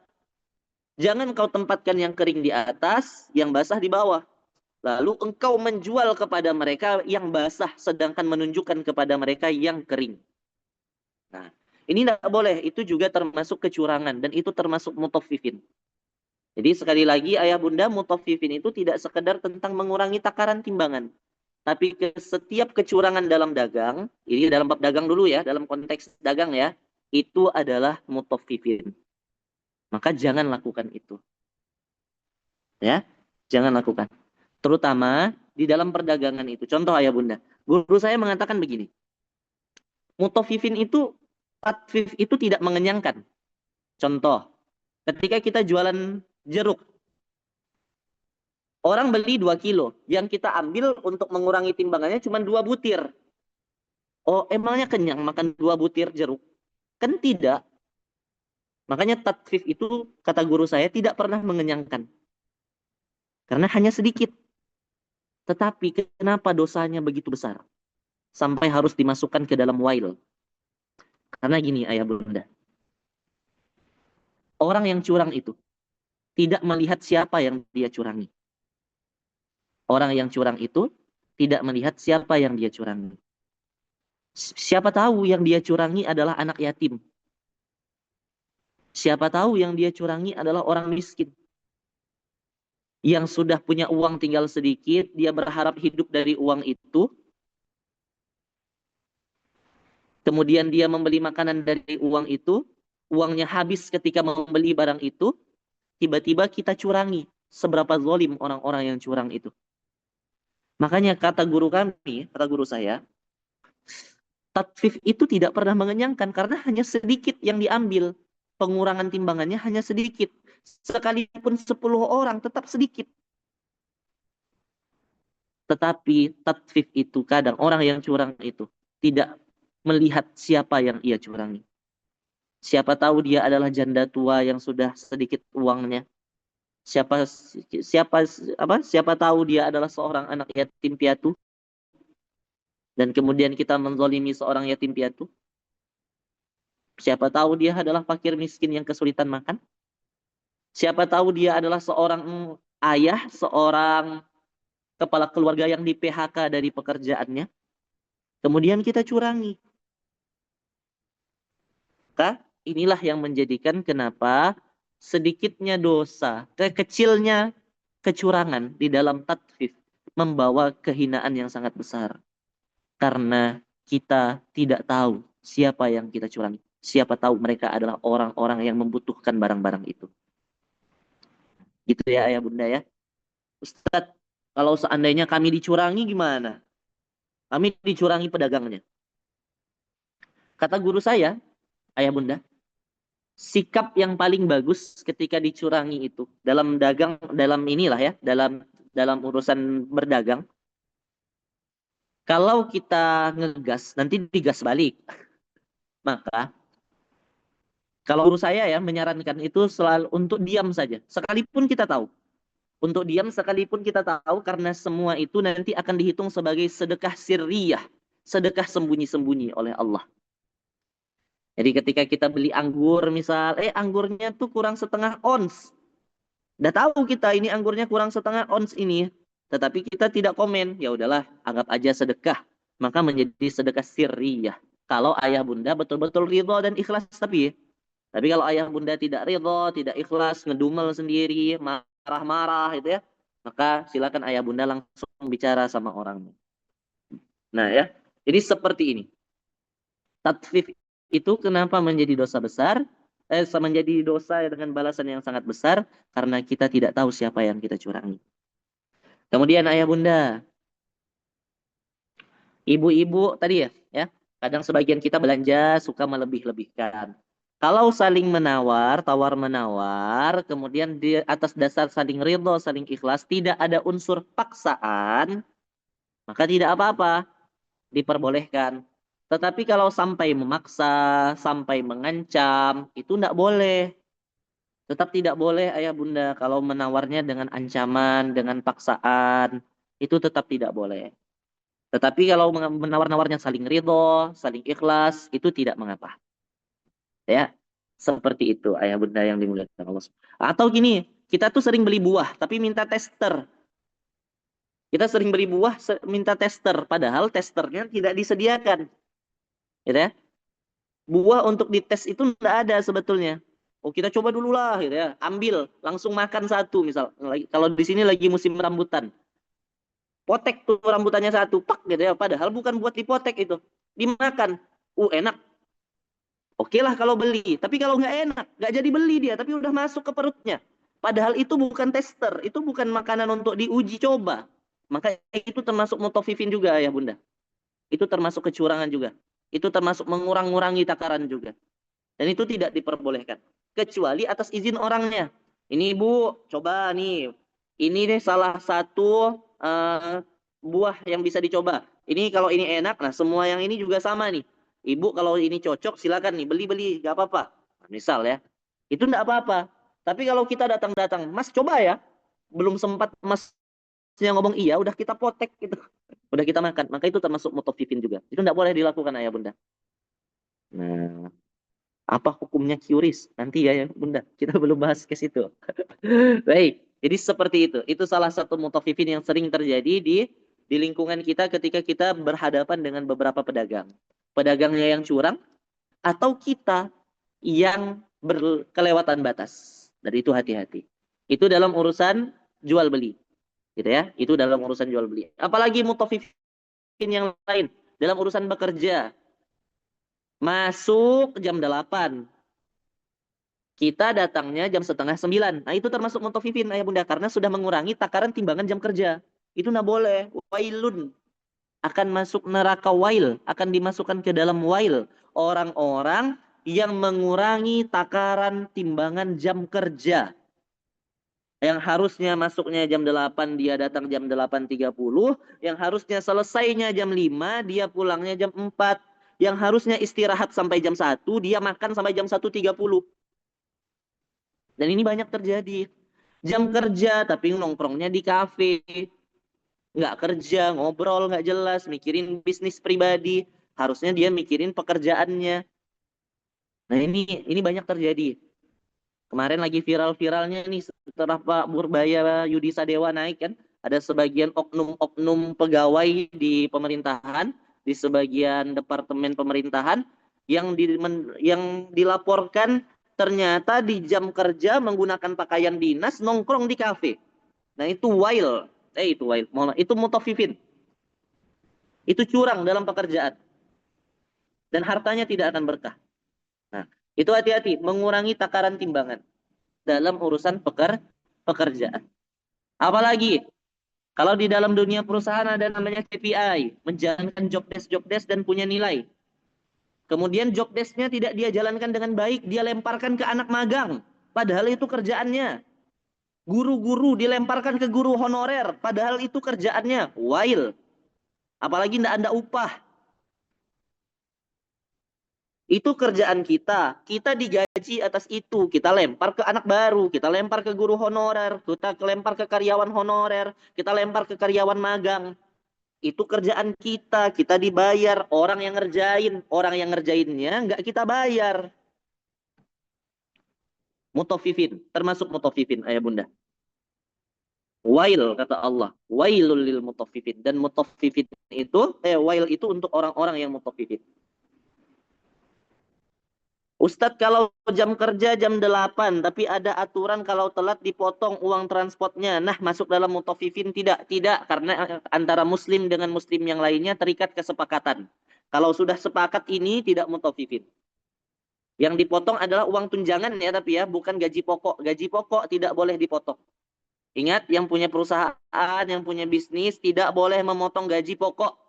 Jangan kau tempatkan yang kering di atas, yang basah di bawah. Lalu engkau menjual kepada mereka yang basah, sedangkan menunjukkan kepada mereka yang kering. Nah, ini tidak boleh. Itu juga termasuk kecurangan. Dan itu termasuk mutaffifin. Jadi sekali lagi ayah bunda, mutaffifin itu tidak sekedar tentang mengurangi takaran timbangan. Tapi setiap kecurangan dalam dagang, ini dalam bab dagang dulu ya, dalam konteks dagang ya, itu adalah mutaffifin. Maka jangan lakukan itu. Ya, jangan lakukan. Terutama di dalam perdagangan itu. Contoh ayah bunda, guru saya mengatakan begini, mutaffifin itu, tatfif itu tidak mengenyangkan. Contoh, ketika kita jualan jeruk, orang beli 2 kilo, yang kita ambil untuk mengurangi timbangannya cuma 2 butir. Oh, emangnya kenyang makan 2 butir jeruk? Kan tidak. Makanya tatfif itu, kata guru saya, tidak pernah mengenyangkan. Karena hanya sedikit. Tetapi kenapa dosanya begitu besar? Sampai harus dimasukkan ke dalam wail. Karena gini ayah bunda. Orang yang curang itu tidak melihat siapa yang dia curangi. Orang yang curang itu tidak melihat siapa yang dia curangi. Siapa tahu yang dia curangi adalah anak yatim. Siapa tahu yang dia curangi adalah orang miskin. Yang sudah punya uang tinggal sedikit, dia berharap hidup dari uang itu. Kemudian dia membeli makanan dari uang itu. Uangnya habis ketika membeli barang itu. Tiba-tiba kita curangi. Seberapa zalim orang-orang yang curang itu. Makanya kata guru kami, kata guru saya, tatfif itu tidak pernah mengenyangkan karena hanya sedikit yang diambil. Pengurangan timbangannya hanya sedikit. Sekalipun 10 orang tetap sedikit. Tetapi tatfif itu kadang orang yang curang itu tidak melihat siapa yang ia curangi. Siapa tahu dia adalah janda tua yang sudah sedikit uangnya. Siapa tahu dia adalah seorang anak yatim piatu dan kemudian kita menzolimi seorang yatim piatu. Siapa tahu dia adalah fakir miskin yang kesulitan makan. Siapa tahu dia adalah seorang ayah, seorang kepala keluarga yang di PHK dari pekerjaannya. Kemudian kita curangi. Maka inilah yang menjadikan kenapa sedikitnya dosa, kecilnya kecurangan di dalam tatfif membawa kehinaan yang sangat besar. Karena kita tidak tahu siapa yang kita curangi. Siapa tahu mereka adalah orang-orang yang membutuhkan barang-barang itu. Gitu ya ayah bunda ya. Ustadz, kalau seandainya kami dicurangi gimana? Kami dicurangi pedagangnya. Kata guru saya, ayah bunda, sikap yang paling bagus ketika dicurangi itu dalam dagang, dalam inilah ya, dalam dalam urusan berdagang. Kalau kita ngegas, nanti digas balik. Maka kalau menurut saya ya menyarankan itu selalu untuk diam saja. Sekalipun kita tahu. Untuk diam sekalipun kita tahu karena semua itu nanti akan dihitung sebagai sedekah sirriyah. Sedekah sembunyi-sembunyi oleh Allah. Jadi ketika kita beli anggur misal, anggurnya tuh kurang setengah ons. Udah tahu kita ini anggurnya kurang setengah ons ini. Tetapi kita tidak komen. Ya udahlah, anggap aja sedekah. Maka menjadi sedekah sirriyah. Kalau ayah bunda betul-betul ridho dan ikhlas tapi kalau ayah bunda tidak ridho, tidak ikhlas, ngedumel sendiri, marah-marah gitu ya, maka silakan ayah bunda langsung bicara sama orangnya. Nah ya, jadi seperti ini. Tatfif itu kenapa menjadi dosa besar? Menjadi dosa dengan balasan yang sangat besar karena kita tidak tahu siapa yang kita curangi. Kemudian ayah bunda, ibu-ibu tadi ya, kadang sebagian kita belanja suka melebih-lebihkan. Kalau saling menawar, tawar-menawar, kemudian di atas dasar saling ridho, saling ikhlas, tidak ada unsur paksaan, maka tidak apa-apa, diperbolehkan. Tetapi kalau sampai memaksa, sampai mengancam, itu tidak boleh. Tetap tidak boleh ayah bunda kalau menawarnya dengan ancaman, dengan paksaan, itu tetap tidak boleh. Tetapi kalau menawar-nawarnya saling ridho, saling ikhlas, itu tidak mengapa. Ya, seperti itu ayah bunda yang dimuliakan Allah. Atau gini, kita tuh sering beli buah tapi minta tester. Kita sering beli buah minta tester, padahal testernya tidak disediakan. Gitu ya. Buah untuk dites itu tidak ada sebetulnya. Oh kita coba dulu lah, gitu ya. Ambil, langsung makan satu misal. Kalau di sini lagi musim rambutan, potek tuh rambutannya satu, pak gitu ya. Padahal bukan buat dipotek itu, dimakan. Enak. Oke lah kalau beli, tapi kalau nggak enak, nggak jadi beli dia, tapi udah masuk ke perutnya. Padahal itu bukan tester, itu bukan makanan untuk diuji coba. Maka itu termasuk mutafifin juga ya bunda. Itu termasuk kecurangan juga. Itu termasuk mengurang-ngurangi takaran juga. Dan itu tidak diperbolehkan. Kecuali atas izin orangnya. Ini ibu, coba nih. Ini nih salah satu buah yang bisa dicoba. Ini kalau ini enak, nah semua yang ini juga sama nih. Ibu kalau ini cocok silakan nih beli-beli, gak apa-apa. Nah, misal ya, itu enggak apa-apa. Tapi kalau kita datang-datang, Mas coba ya, belum sempat Masnya ngomong iya, udah kita potek gitu, udah kita makan, maka itu termasuk mutafifin juga. Itu enggak boleh dilakukan ayah bunda. Nah, apa hukumnya QRIS? Nanti ya bunda, kita belum bahas ke situ. Baik, jadi seperti itu. Itu salah satu mutafifin yang sering terjadi di lingkungan kita ketika kita berhadapan dengan beberapa pedagang. Pedagangnya yang curang atau kita yang berkelewatan batas. Dan itu hati-hati. Itu dalam urusan jual beli. Gitu ya. Itu dalam urusan jual beli. Apalagi mutafifin yang lain dalam urusan bekerja. Masuk jam 8. Kita datangnya jam setengah 9. Nah itu termasuk mutafifin ayah bunda. Karena sudah mengurangi takaran timbangan jam kerja. Itu nggak boleh. Wailun. Akan masuk neraka wail. Akan dimasukkan ke dalam wail. Orang-orang yang mengurangi takaran timbangan jam kerja. Yang harusnya masuknya jam 8, dia datang jam 8.30. Yang harusnya selesainya jam 5, dia pulangnya jam 4. Yang harusnya istirahat sampai jam 1, dia makan sampai jam 1.30. Dan ini banyak terjadi. Jam kerja tapi nongkrongnya di kafe. Nggak kerja, ngobrol nggak jelas, mikirin bisnis pribadi. Harusnya dia mikirin pekerjaannya. Nah ini banyak terjadi. Kemarin lagi viral-viralnya nih setelah Pak Purbaya Yudi Sadewa naik kan. Ada sebagian oknum-oknum pegawai di pemerintahan, di sebagian departemen pemerintahan yang dilaporkan ternyata di jam kerja menggunakan pakaian dinas nongkrong di kafe. Nah itu wail. Itu mutafifin. Itu curang dalam pekerjaan. Dan hartanya tidak akan berkah. Nah, itu hati-hati mengurangi takaran timbangan dalam urusan pekerjaan. Apalagi kalau di dalam dunia perusahaan ada namanya KPI, menjalankan job desk dan punya nilai. Kemudian job desk-nya tidak dia jalankan dengan baik, dia lemparkan ke anak magang. Padahal itu kerjaannya. Guru-guru dilemparkan ke guru honorer, padahal itu kerjaannya wail. Apalagi ndak ada upah. Itu kerjaan kita. Kita digaji atas itu. Kita lempar ke anak baru, kita lempar ke guru honorer, kita lempar ke karyawan honorer, kita lempar ke karyawan magang. Itu kerjaan kita. Kita dibayar. Orang yang ngerjain, orang yang ngerjainnya nggak kita bayar. Mutafifin, termasuk mutafifin, ayah bunda. Wail kata Allah, wailul lil mutaffifin, dan mutaffifin itu wail itu untuk orang-orang yang mutaffifin. Ustadz, kalau jam kerja jam 8 tapi ada aturan kalau telat dipotong uang transportnya. Nah, masuk dalam mutaffifin tidak? Tidak, karena antara muslim dengan muslim yang lainnya terikat kesepakatan. Kalau sudah sepakat ini tidak mutaffifin. Yang dipotong adalah uang tunjangan ya, tapi ya bukan gaji pokok. Gaji pokok tidak boleh dipotong. Ingat, yang punya perusahaan, yang punya bisnis, tidak boleh memotong gaji pokok.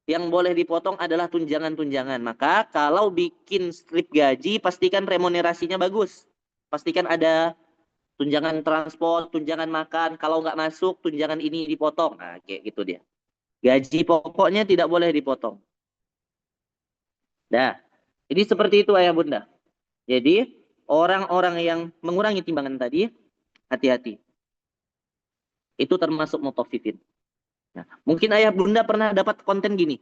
Yang boleh dipotong adalah tunjangan-tunjangan. Maka kalau bikin slip gaji, pastikan remunerasinya bagus. Pastikan ada tunjangan transport, tunjangan makan. Kalau nggak masuk, tunjangan ini dipotong. Nah, kayak gitu dia. Gaji pokoknya tidak boleh dipotong. Nah, ini seperti itu ayah bunda. Jadi, orang-orang yang mengurangi timbangan tadi, hati-hati. Itu termasuk mutaffifin. Nah, mungkin ayah bunda pernah dapat konten gini.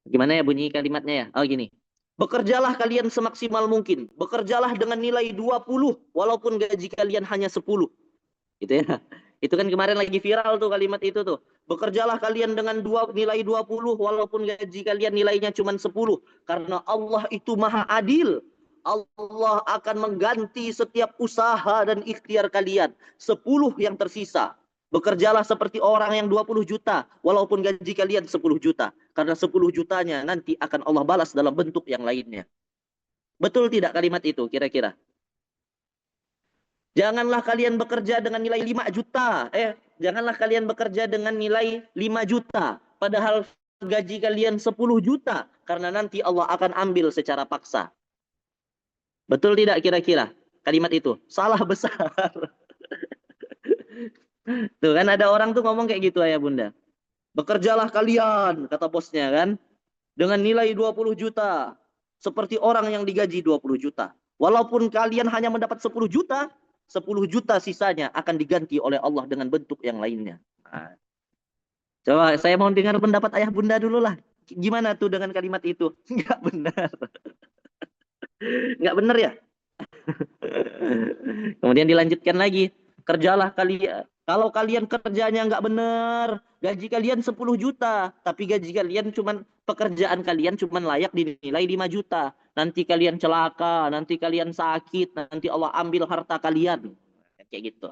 Gimana ya bunyi kalimatnya ya? Oh gini. Bekerjalah kalian semaksimal mungkin. Bekerjalah dengan nilai 20 walaupun gaji kalian hanya 10. Gitu ya. Itu kan kemarin lagi viral tuh kalimat itu tuh. Bekerjalah kalian dengan nilai 20 walaupun gaji kalian nilainya cuma 10. Karena Allah itu maha adil. Allah akan mengganti setiap usaha dan ikhtiar kalian. 10 yang tersisa. Bekerjalah seperti orang yang 20 juta. Walaupun gaji kalian 10 juta. Karena 10 jutanya nanti akan Allah balas dalam bentuk yang lainnya. Betul tidak kalimat itu kira-kira? Janganlah kalian bekerja dengan nilai 5 juta. Janganlah kalian bekerja dengan nilai 5 juta. Padahal gaji kalian 10 juta. Karena nanti Allah akan ambil secara paksa. Betul tidak kira-kira kalimat itu? Salah besar. Tuh kan ada orang tuh ngomong kayak gitu ayah bunda. Bekerjalah kalian, kata bosnya kan. Dengan nilai 20 juta. Seperti orang yang digaji 20 juta. Walaupun kalian hanya mendapat 10 juta. 10 juta sisanya akan diganti oleh Allah dengan bentuk yang lainnya. Nah, coba saya mau dengar pendapat ayah bunda dulu lah. Gimana tuh dengan kalimat itu? Nggak benar. Nggak benar ya? Kemudian dilanjutkan lagi. Kerjalah kalian. Kalau kalian kerjanya nggak benar, gaji kalian 10 juta. Tapi gaji kalian cuman, pekerjaan kalian cuman layak dinilai 5 juta. Nanti kalian celaka, nanti kalian sakit, nanti Allah ambil harta kalian. Kayak gitu.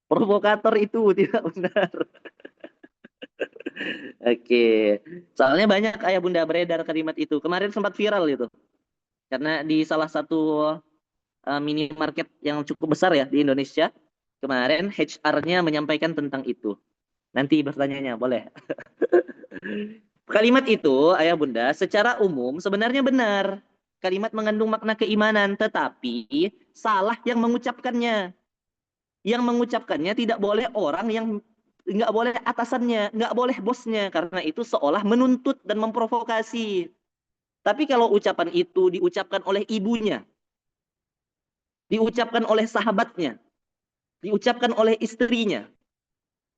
Provokator itu tidak benar. Oke. Soalnya banyak ayah bunda beredar kalimat itu. Kemarin sempat viral itu. Karena di salah satu minimarket yang cukup besar ya di Indonesia, kemarin HR-nya menyampaikan tentang itu. Nanti bertanya boleh. Kalimat itu, ayah bunda, secara umum sebenarnya benar. Kalimat mengandung makna keimanan, tetapi salah yang mengucapkannya. Yang mengucapkannya tidak boleh orang yang, nggak boleh atasannya, nggak boleh bosnya, karena itu seolah menuntut dan memprovokasi. Tapi kalau ucapan itu diucapkan oleh ibunya, diucapkan oleh sahabatnya, diucapkan oleh istrinya,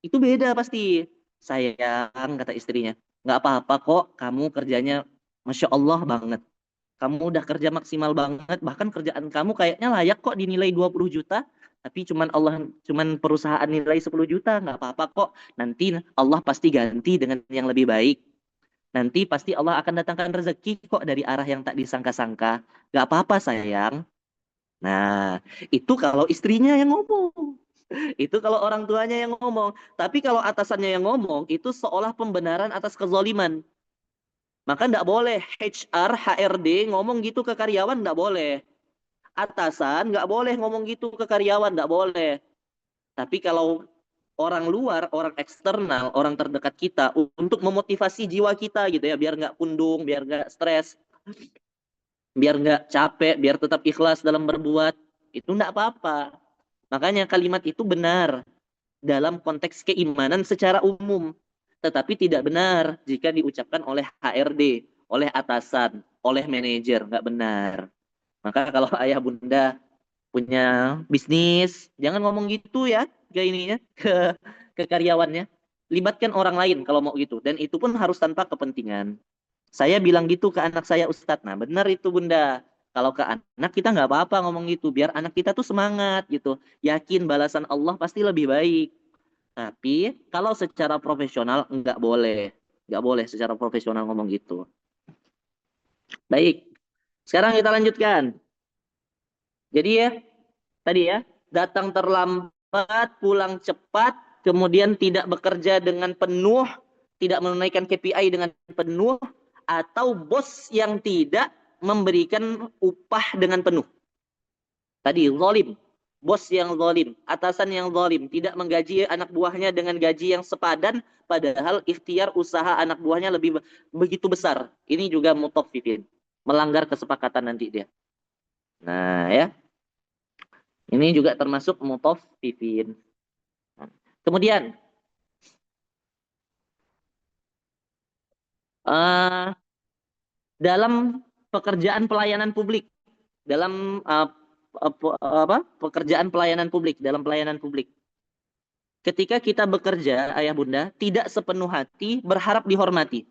itu beda pasti. Sayang, kata istrinya, nggak apa-apa kok, kamu kerjanya Masya Allah banget. Kamu udah kerja maksimal banget, bahkan kerjaan kamu kayaknya layak kok dinilai 20 juta, tapi cuman perusahaan nilai 10 juta, nggak apa-apa kok. Nanti Allah pasti ganti dengan yang lebih baik. Nanti pasti Allah akan datangkan rezeki kok dari arah yang tak disangka-sangka. Nggak apa-apa sayang. Nah, itu kalau istrinya yang ngomong. Itu kalau orang tuanya yang ngomong. Tapi kalau atasannya yang ngomong, itu seolah pembenaran atas kezaliman. Maka nggak boleh HR, HRD ngomong gitu ke karyawan, nggak boleh. Atasan nggak boleh ngomong gitu ke karyawan, nggak boleh. Tapi kalau orang luar, orang eksternal, orang terdekat kita, untuk memotivasi jiwa kita gitu ya, biar nggak pundung, biar nggak stres, biar nggak capek, biar tetap ikhlas dalam berbuat, itu nggak apa-apa. Makanya kalimat itu benar dalam konteks keimanan secara umum, tetapi tidak benar jika diucapkan oleh HRD, oleh atasan, oleh manajer, nggak benar. Maka kalau ayah bunda punya bisnis, jangan ngomong gitu ya ke ininya, ke karyawannya. Libatkan orang lain kalau mau gitu, dan itu pun harus tanpa kepentingan. Saya bilang gitu ke anak saya, Ustadz. Nah, benar itu Bunda. Kalau ke anak kita nggak apa-apa ngomong gitu, biar anak kita tuh semangat gitu. Yakin balasan Allah pasti lebih baik. Tapi kalau secara profesional nggak boleh. Nggak boleh secara profesional ngomong gitu. Baik, sekarang kita lanjutkan. Jadi ya, tadi ya, datang terlambat, pulang cepat, kemudian tidak bekerja dengan penuh, tidak menunaikan KPI dengan penuh, atau bos yang tidak memberikan upah dengan penuh. Tadi zalim, bos yang zalim, atasan yang zalim, tidak menggaji anak buahnya dengan gaji yang sepadan, padahal ikhtiar usaha anak buahnya lebih begitu besar. Ini juga mutaffifin, melanggar kesepakatan nanti dia. Nah ya, ini juga termasuk mutaffifin. Kemudian dalam pekerjaan pelayanan publik, dalam pekerjaan pelayanan publik, dalam pelayanan publik. Ketika kita bekerja, ayah bunda, tidak sepenuh hati berharap dihormati.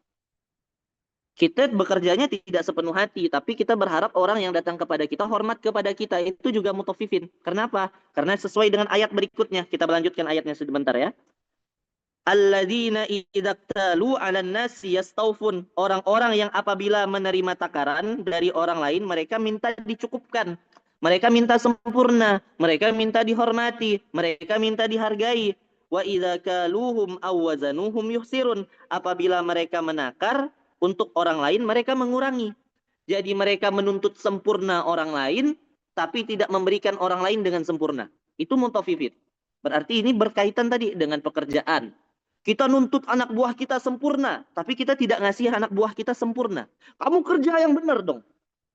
Kita bekerjanya tidak sepenuh hati, tapi kita berharap orang yang datang kepada kita hormat kepada kita. Itu juga mutaffifin. Kenapa? Karena sesuai dengan ayat berikutnya. Kita melanjutkan ayatnya sebentar ya. Alladzina idaktalu 'alan nasi yastaufun. Orang-orang yang apabila menerima takaran dari orang lain, mereka minta dicukupkan. Mereka minta sempurna, mereka minta dihormati, mereka minta dihargai. Wa idza kaluhum aw wazanuhum yuhsirun. Apabila mereka menakar untuk orang lain, mereka mengurangi. Jadi mereka menuntut sempurna orang lain, tapi tidak memberikan orang lain dengan sempurna. Itu mutaffifin. Berarti ini berkaitan tadi dengan pekerjaan. Kita nuntut anak buah kita sempurna, tapi kita tidak ngasih anak buah kita sempurna. Kamu kerja yang benar dong.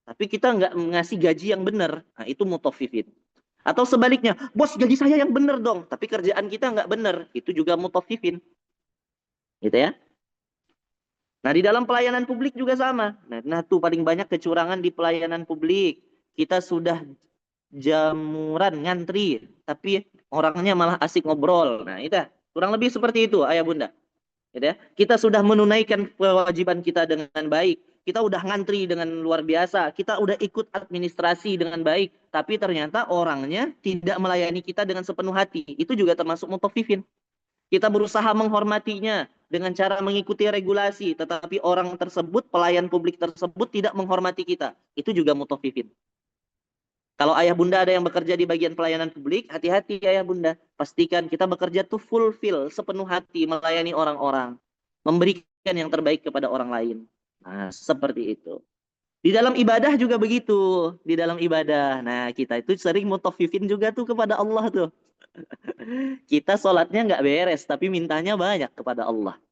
Tapi kita nggak ngasih gaji yang benar. Nah, itu mutaffifin. Atau sebaliknya, bos gaji saya yang benar dong, tapi kerjaan kita nggak benar. Itu juga mutaffifin. Gitu ya. Nah, di dalam pelayanan publik juga sama. Nah tuh paling banyak kecurangan di pelayanan publik. Kita sudah jamuran, ngantri, tapi orangnya malah asik ngobrol. Nah, itu kurang lebih seperti itu, ayah bunda. Gitu ya. Kita sudah menunaikan kewajiban kita dengan baik. Kita udah ngantri dengan luar biasa. Kita udah ikut administrasi dengan baik. Tapi ternyata orangnya tidak melayani kita dengan sepenuh hati. Itu juga termasuk mutaffifin. Kita berusaha menghormatinya dengan cara mengikuti regulasi. Tetapi orang tersebut, pelayan publik tersebut tidak menghormati kita. Itu juga mutaffifin. Kalau ayah bunda ada yang bekerja di bagian pelayanan publik, hati-hati ayah bunda. Pastikan kita bekerja tuh fulfill, sepenuh hati, melayani orang-orang. Memberikan yang terbaik kepada orang lain. Nah, seperti itu. Di dalam ibadah juga begitu. Di dalam ibadah. Nah, kita itu sering mutaffifin juga tuh kepada Allah tuh. Kita sholatnya nggak beres, tapi mintanya banyak kepada Allah.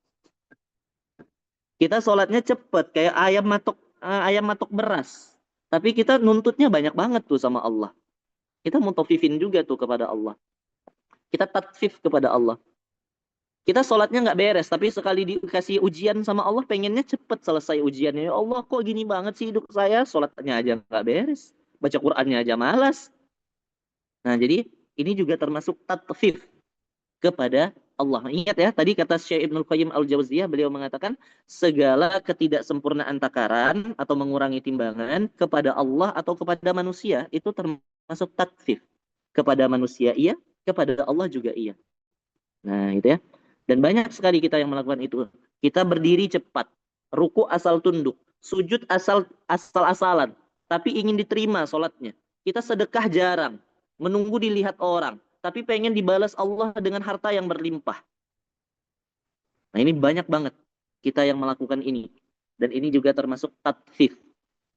Kita sholatnya cepet, kayak ayam matok beras. Tapi kita nuntutnya banyak banget tuh sama Allah. Kita mutaffifin juga tuh kepada Allah. Kita tatfif kepada Allah. Kita sholatnya nggak beres, tapi sekali dikasih ujian sama Allah, pengennya cepet selesai ujiannya. Ya Allah, kok gini banget sih hidup saya? Sholatnya aja nggak beres. Baca Qur'annya aja malas. Nah, jadi ini juga termasuk tatfif kepada Allah. Ingat ya, tadi kata Syekh Ibnul Qayyim Al-Jauziyah, beliau mengatakan segala ketidaksempurnaan takaran atau mengurangi timbangan kepada Allah atau kepada manusia itu termasuk tatfif. Kepada manusia iya, kepada Allah juga iya. Nah, itu ya. Dan banyak sekali kita yang melakukan itu. Kita berdiri cepat, ruku asal tunduk, sujud asal-asalan, tapi ingin diterima sholatnya. Kita sedekah jarang, menunggu dilihat orang, tapi pengen dibalas Allah dengan harta yang berlimpah. Nah, ini banyak banget kita yang melakukan ini. Dan ini juga termasuk tatfif.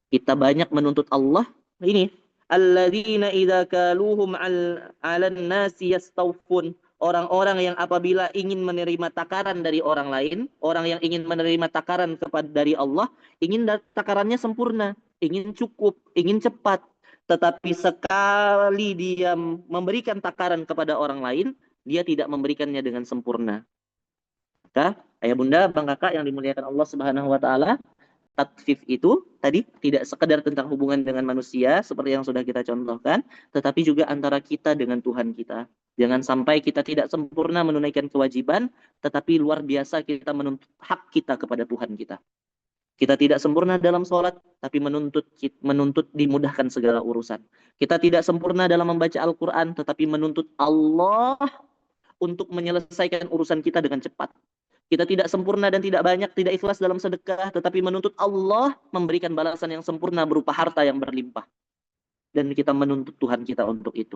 Kita banyak menuntut Allah. Ini alladzina idza kaluhum 'alan nasi yastawfun. Orang-orang yang apabila ingin menerima takaran dari orang lain, orang yang ingin menerima takaran dari Allah, ingin takarannya sempurna, ingin cukup, ingin cepat. Tetapi sekali dia memberikan takaran kepada orang lain, dia tidak memberikannya dengan sempurna. Maka ayah bunda, bang kakak yang dimuliakan Allah Subhanahu wa taala, tatfif itu tadi tidak sekedar tentang hubungan dengan manusia seperti yang sudah kita contohkan, tetapi juga antara kita dengan Tuhan kita. Jangan sampai kita tidak sempurna menunaikan kewajiban, tetapi luar biasa kita menuntut hak kita kepada Tuhan kita. Kita tidak sempurna dalam sholat, tapi menuntut dimudahkan segala urusan. Kita tidak sempurna dalam membaca Al-Quran, tetapi menuntut Allah untuk menyelesaikan urusan kita dengan cepat. Kita tidak sempurna dan tidak banyak, tidak ikhlas dalam sedekah, tetapi menuntut Allah memberikan balasan yang sempurna berupa harta yang berlimpah. Dan kita menuntut Tuhan kita untuk itu.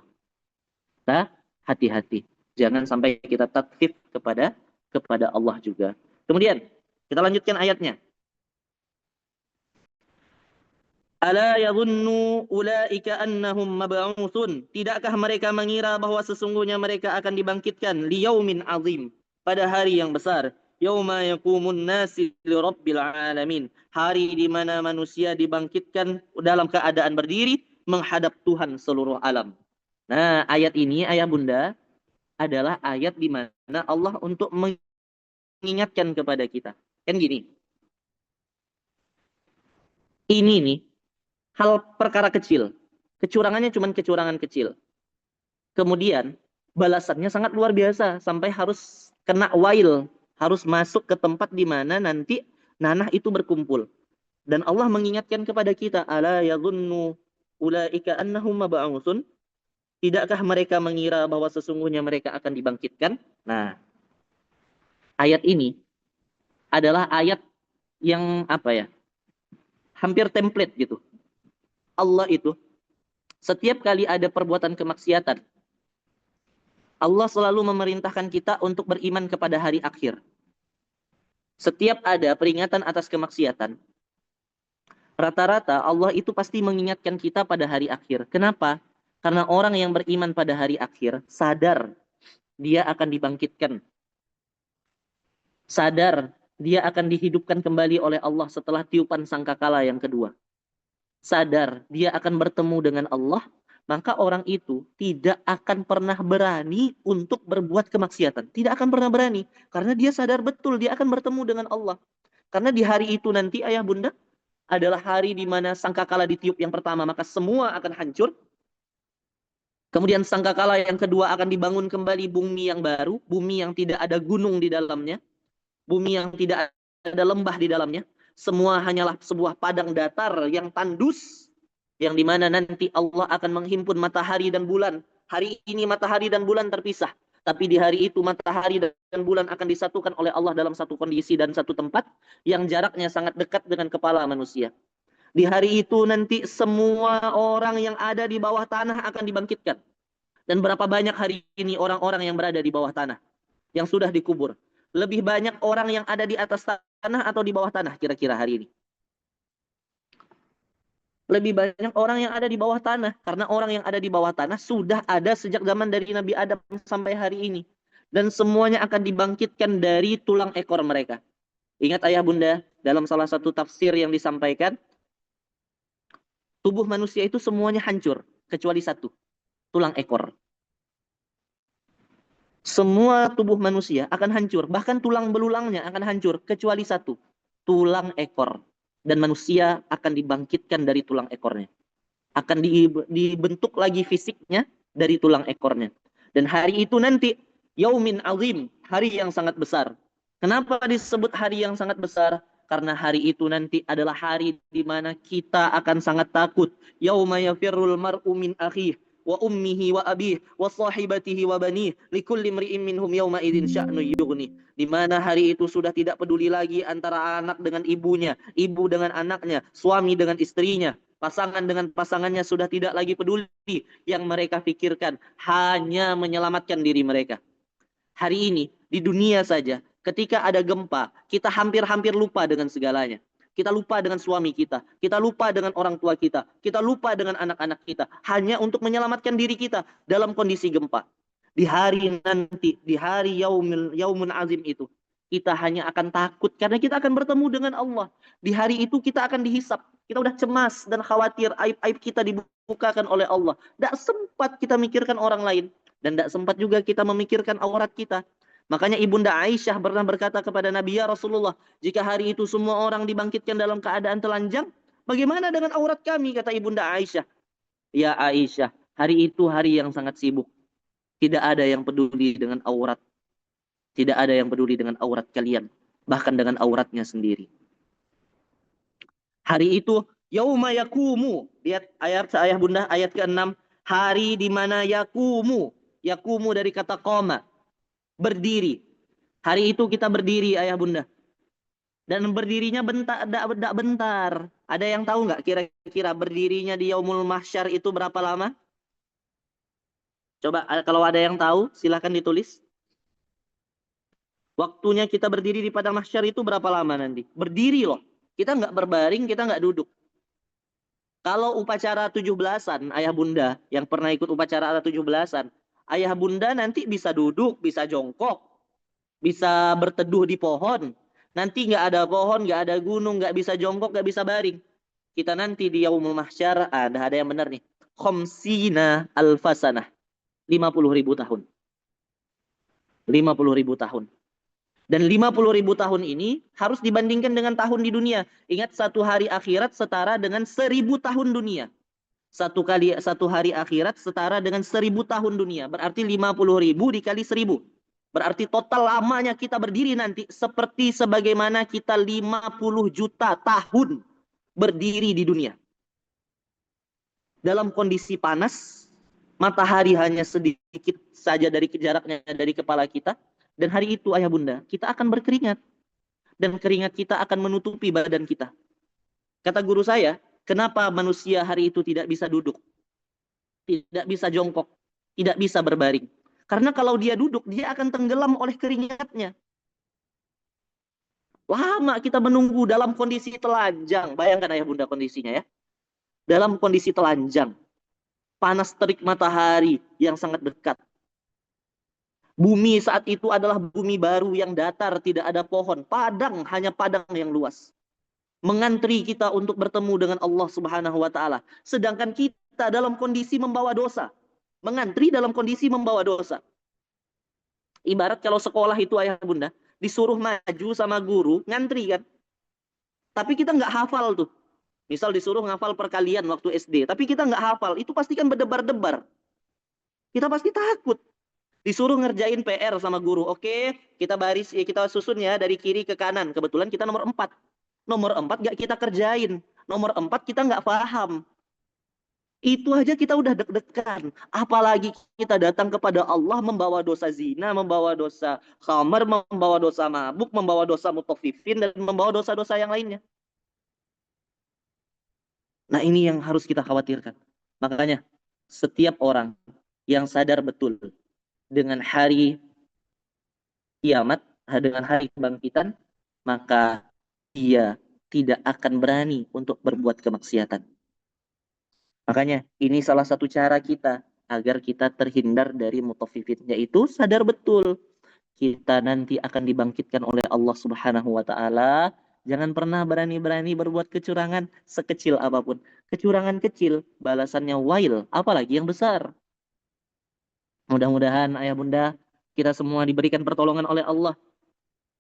Nah, hati-hati. Jangan sampai kita tatfif kepada Allah juga. Kemudian, kita lanjutkan ayatnya. Ala yadhunnu ulaika annahum mab'utsun. Tidakkah mereka mengira bahwa sesungguhnya mereka akan dibangkitkan liyaumin azim, pada hari yang besar, yauma yaqumun nasi lirabbil alamin, hari di mana manusia dibangkitkan dalam keadaan berdiri menghadap Tuhan seluruh alam. Nah, ayat ini ayah bunda adalah ayat di mana Allah untuk mengingatkan kepada kita. Kan gini. Ini nih hal perkara kecil. Kecurangannya cuma kecurangan kecil. Kemudian balasannya sangat luar biasa sampai harus kena wail, harus masuk ke tempat di mana nanti nanah itu berkumpul. Dan Allah mengingatkan kepada kita, ala yadhunnu ulaika annahum mab'utsun. Tidakkah mereka mengira bahwa sesungguhnya mereka akan dibangkitkan? Nah, ayat ini adalah ayat yang apa ya? Hampir template gitu. Allah itu setiap kali ada perbuatan kemaksiatan, Allah selalu memerintahkan kita untuk beriman kepada hari akhir. Setiap ada peringatan atas kemaksiatan, rata-rata Allah itu pasti mengingatkan kita pada hari akhir. Kenapa? Karena orang yang beriman pada hari akhir sadar dia akan dibangkitkan. Sadar dia akan dihidupkan kembali oleh Allah setelah tiupan sangkakala yang kedua. Sadar dia akan bertemu dengan Allah, maka orang itu tidak akan pernah berani untuk berbuat kemaksiatan. Tidak akan pernah berani. Karena dia sadar betul dia akan bertemu dengan Allah. Karena di hari itu nanti ayah bunda adalah hari di mana sangkakala ditiup yang pertama, maka semua akan hancur. Kemudian sangkakala yang kedua akan dibangun kembali bumi yang baru, bumi yang tidak ada gunung di dalamnya, bumi yang tidak ada lembah di dalamnya. Semua hanyalah sebuah padang datar yang tandus, yang dimana nanti Allah akan menghimpun matahari dan bulan. Hari ini matahari dan bulan terpisah, tapi di hari itu matahari dan bulan akan disatukan oleh Allah dalam satu kondisi dan satu tempat yang jaraknya sangat dekat dengan kepala manusia. Di hari itu nanti semua orang yang ada di bawah tanah akan dibangkitkan. Dan berapa banyak hari ini orang-orang yang berada di bawah tanah, yang sudah dikubur? Lebih banyak orang yang ada di atas tanah atau di bawah tanah kira-kira hari ini? Lebih banyak orang yang ada di bawah tanah. Karena orang yang ada di bawah tanah sudah ada sejak zaman dari Nabi Adam sampai hari ini. Dan semuanya akan dibangkitkan dari tulang ekor mereka. Ingat ayah bunda, dalam salah satu tafsir yang disampaikan, tubuh manusia itu semuanya hancur. Kecuali satu, tulang ekor. Semua tubuh manusia akan hancur. Bahkan tulang belulangnya akan hancur. Kecuali satu, tulang ekor. Dan manusia akan dibangkitkan dari tulang ekornya. Akan dibentuk lagi fisiknya dari tulang ekornya. Dan hari itu nanti, yaumin azim, hari yang sangat besar. Kenapa disebut hari yang sangat besar? Karena hari itu nanti adalah hari di mana kita akan sangat takut. Yauma yafirrul mar'u min akhih wa ummihi wa abih wa sahibatihi wa banih likulli imri'in minhum yauma idzin sya'nu yughni. Di mana hari itu sudah tidak peduli lagi antara anak dengan ibunya, ibu dengan anaknya, suami dengan istrinya, pasangan dengan pasangannya sudah tidak lagi peduli. Yang mereka pikirkan hanya menyelamatkan diri mereka. Hari ini di dunia saja, ketika ada gempa, kita hampir-hampir lupa dengan segalanya. Kita lupa dengan suami kita lupa dengan orang tua kita lupa dengan anak-anak kita, hanya untuk menyelamatkan diri kita dalam kondisi gempa. Di hari nanti, di hari yaumun azim itu, kita hanya akan takut karena kita akan bertemu dengan Allah. Di hari itu kita akan dihisap. Kita udah cemas dan khawatir aib-aib kita dibukakan oleh Allah. Tidak sempat kita mikirkan orang lain. Dan tidak sempat juga kita memikirkan aurat kita. Makanya Ibunda Aisyah pernah berkata kepada Nabi, ya Rasulullah, jika hari itu semua orang dibangkitkan dalam keadaan telanjang, bagaimana dengan aurat kami? Kata Ibunda Aisyah. Ya Aisyah, hari itu hari yang sangat sibuk. Tidak ada yang peduli dengan aurat. Tidak ada yang peduli dengan aurat kalian. Bahkan dengan auratnya sendiri. Hari itu, yauma yakumu. Lihat ayat ayah bunda ayat ke-6. Hari di mana yakumu. Yakumu dari kata qoma. Berdiri. Hari itu kita berdiri ayah bunda. Dan berdirinya bentar, bentar. Ada yang tahu nggak kira-kira berdirinya di Yaumul Mahsyar itu berapa lama? Coba kalau ada yang tahu silahkan ditulis. Waktunya kita berdiri di padang mahsyar itu berapa lama nanti? Berdiri loh. Kita nggak berbaring, kita nggak duduk. Kalau upacara 17-an, ayah bunda yang pernah ikut upacara 17-an, ayah bunda nanti bisa duduk, bisa jongkok, bisa berteduh di pohon. Nanti nggak ada pohon, nggak ada gunung, nggak bisa jongkok, nggak bisa baring. Kita nanti di Yaumul Mahsyar, ada yang benar nih. Khamsina alfasanah. 50.000 tahun. 50.000 tahun. Dan 50.000 tahun ini harus dibandingkan dengan tahun di dunia. Ingat, satu hari akhirat setara dengan 1.000 tahun dunia. Satu hari akhirat setara dengan 1.000 tahun dunia. Berarti 50.000 dikali 1.000. Berarti total lamanya kita berdiri nanti seperti sebagaimana kita 50 juta tahun berdiri di dunia. Dalam kondisi panas, matahari hanya sedikit saja dari jaraknya dari kepala kita. Dan hari itu ayah bunda, kita akan berkeringat. Dan keringat kita akan menutupi badan kita. Kata guru saya, kenapa manusia hari itu tidak bisa duduk? Tidak bisa jongkok. Tidak bisa berbaring. Karena kalau dia duduk, dia akan tenggelam oleh keringatnya. Lama kita menunggu dalam kondisi telanjang. Bayangkan ayah bunda kondisinya ya. Dalam kondisi telanjang. Panas terik matahari yang sangat dekat. Bumi saat itu adalah bumi baru yang datar, tidak ada pohon. Padang, hanya padang yang luas. Mengantri kita untuk bertemu dengan Allah Subhanahu wa Ta'ala. Sedangkan kita dalam kondisi membawa dosa. Mengantri dalam kondisi membawa dosa. Ibarat kalau sekolah itu ayah bunda, disuruh maju sama guru, ngantri kan. Tapi kita nggak hafal tuh. Misal disuruh ngafal perkalian waktu SD, tapi kita nggak hafal, itu pasti kan berdebar-debar. Kita pasti takut. Disuruh ngerjain PR sama guru. Oke, kita baris, kita susun ya dari kiri ke kanan. Kebetulan kita nomor 4. Nomor 4 nggak kita kerjain. Nomor 4 kita nggak paham. Itu aja kita udah deg-degan. Apalagi kita datang kepada Allah membawa dosa zina, membawa dosa khamar, membawa dosa mabuk, membawa dosa mutafifin, dan membawa dosa-dosa yang lainnya. Nah, ini yang harus kita khawatirkan. Makanya, setiap orang yang sadar betul dengan hari kiamat, dengan hari kebangkitan, maka dia tidak akan berani untuk berbuat kemaksiatan. Makanya ini salah satu cara kita agar kita terhindar dari mutafifin, yaitu sadar betul kita nanti akan dibangkitkan oleh Allah Subhanahu wa Ta'ala. Jangan pernah berani-berani berbuat kecurangan sekecil apapun. Kecurangan kecil balasannya wail, apalagi yang besar. Mudah-mudahan ayah bunda kita semua diberikan pertolongan oleh Allah.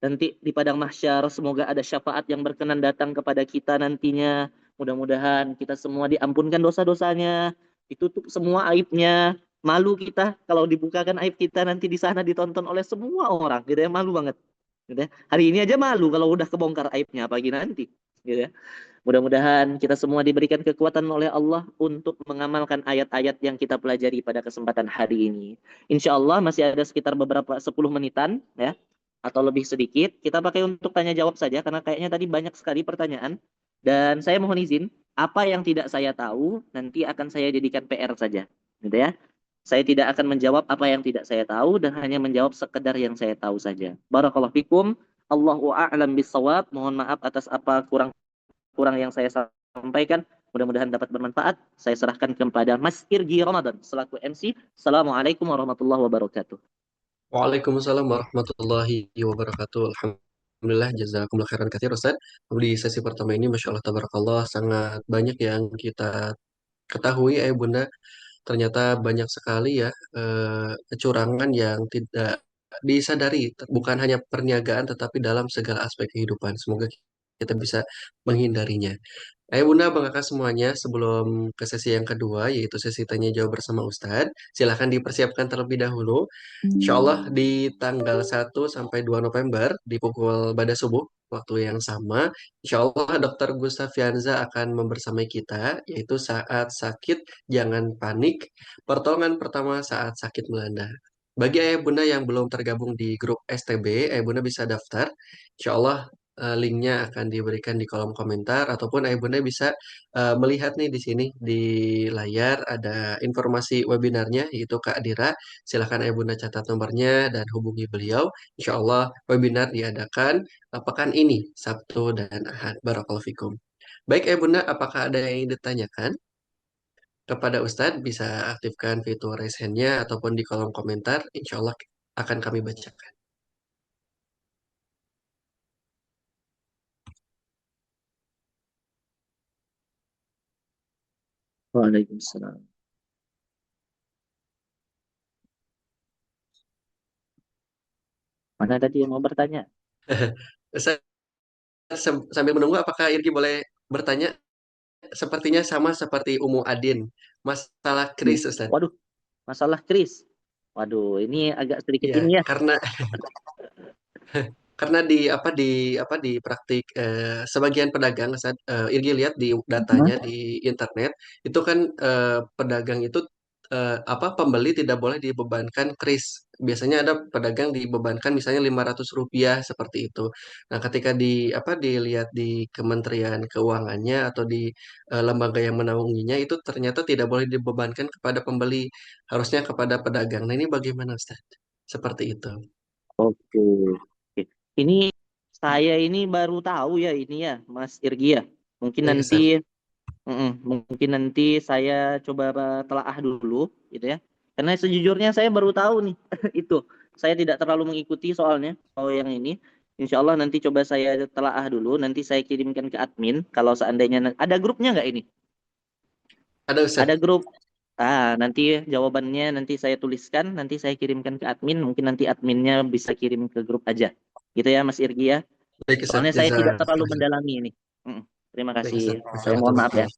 Nanti di padang mahsyar semoga ada syafaat yang berkenan datang kepada kita nantinya. Mudah-mudahan kita semua diampunkan dosa-dosanya, ditutup semua aibnya. Malu kita kalau dibukakan aib kita nanti di sana ditonton oleh semua orang, gitu ya, malu banget. Gitu ya. Hari ini aja malu kalau udah kebongkar aibnya, apalagi nanti, gitu ya. Mudah-mudahan kita semua diberikan kekuatan oleh Allah untuk mengamalkan ayat-ayat yang kita pelajari pada kesempatan hari ini. Insya Allah masih ada sekitar beberapa 10 menitan ya, atau lebih sedikit. Kita pakai untuk tanya jawab saja karena kayaknya tadi banyak sekali pertanyaan. Dan saya mohon izin, apa yang tidak saya tahu nanti akan saya jadikan PR saja, gitu ya. Saya tidak akan menjawab apa yang tidak saya tahu dan hanya menjawab sekedar yang saya tahu saja. Barakallahu fikum. Allahu a'lam bissawab. Mohon maaf atas apa kurang yang saya sampaikan. Mudah-mudahan dapat bermanfaat. Saya serahkan kepada Mas Irgi Ramadan selaku MC. Assalamualaikum warahmatullahi wabarakatuh. Waalaikumsalam warahmatullahi wabarakatuh. Alhamdulillah. Alhamdulillah, jazakumullah khairan katsir Ustaz. Di sesi pertama ini, Masya Allah, tabarakallah, sangat banyak yang kita ketahui, Bunda. Ternyata banyak sekali ya kecurangan yang tidak disadari, bukan hanya perniagaan, tetapi dalam segala aspek kehidupan. Semoga kita bisa menghindarinya. Ayo Bunda, Bang Kakak semuanya, sebelum ke sesi yang kedua, yaitu sesi tanya jawab bersama Ustadz, silahkan dipersiapkan terlebih dahulu. Insya Allah di tanggal 1 sampai 2 November, di pukul pada subuh, waktu yang sama, Insya Allah Dr. Gustavianza akan membersamai kita, yaitu saat sakit, jangan panik, pertolongan pertama saat sakit melanda. Bagi ayah bunda yang belum tergabung di grup STB, ayah bunda bisa daftar. Insya Allah linknya akan diberikan di kolom komentar ataupun Ayah Bunda bisa melihat nih di sini di layar ada informasi webinarnya yaitu Kak Dira. Silahkan Ayah Bunda catat nomornya dan hubungi beliau. Insya Allah webinar diadakan pekan ini Sabtu dan Ahad. Barakallahu fikum. Baik Ayah Bunda, apakah ada yang ingin ditanyakan kepada Ustadz? Bisa aktifkan fitur raise hand-nya ataupun di kolom komentar. Insya Allah akan kami bacakan. Waalaikumsalam. Mana tadi yang mau bertanya? Ustadz, sambil menunggu apakah Irgi boleh bertanya? Sepertinya sama seperti Umu Adin. Masalah kris, Ustaz. Waduh, masalah kris. Waduh, ini agak sedikit Iya, ini ya. karena di praktik sebagian pedagang, Ustaz, Irgi lihat di datanya Hmm? di internet itu kan pedagang itu pembeli tidak boleh dibebankan kris. Biasanya ada pedagang dibebankan misalnya Rp500 seperti itu. Nah, ketika dilihat di Kementerian Keuangannya atau di lembaga yang menaunginya itu ternyata tidak boleh dibebankan kepada pembeli, harusnya kepada pedagang. Nah, ini bagaimana, Ustaz? Seperti itu. Oke. Oke. Ini saya ini baru tahu ya ini ya, Mas Irgi ya. Mungkin Baik, nanti, Ustaz. mungkin nanti saya coba telaah dulu, gitu ya. Karena sejujurnya saya baru tahu nih itu. Saya tidak terlalu mengikuti soalnya. Kalau yang ini, Insya Allah nanti coba saya telaah dulu. Nanti saya kirimkan ke admin. Kalau seandainya ada grupnya nggak ini? Ada, Ustaz. Ada grup. Nanti jawabannya nanti saya tuliskan, nanti saya kirimkan ke admin. Mungkin nanti adminnya bisa kirim ke grup aja. Gitu ya, Mas Irgi ya. Baik, Ustaz. Soalnya saya tidak terlalu Jazakallah. mendalami ini. Terima Baik, kasih. Ustaz. Saya mohon maaf ya.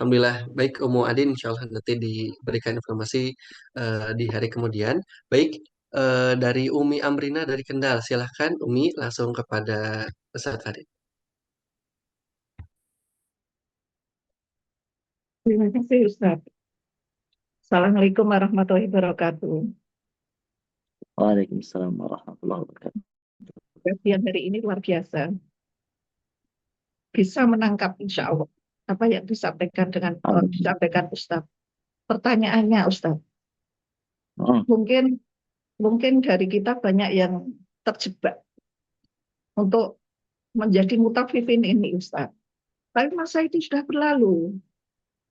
Alhamdulillah. Baik, Umu Adin, insya Allah nanti diberikan informasi di hari kemudian. Baik, dari Umi Amrina dari Kendal. Silahkan, Umi, langsung kepada Ustaz Farid. Terima kasih Ustaz. Assalamualaikum warahmatullahi wabarakatuh. Waalaikumsalam warahmatullahi wabarakatuh. Kajian hari ini luar biasa. Bisa menangkap insya Allah apa yang disampaikan Ustaz. Pertanyaannya Ustaz, Hmm. mungkin dari kita banyak yang terjebak untuk menjadi mutafifin ini Ustaz. Tapi masa itu sudah berlalu.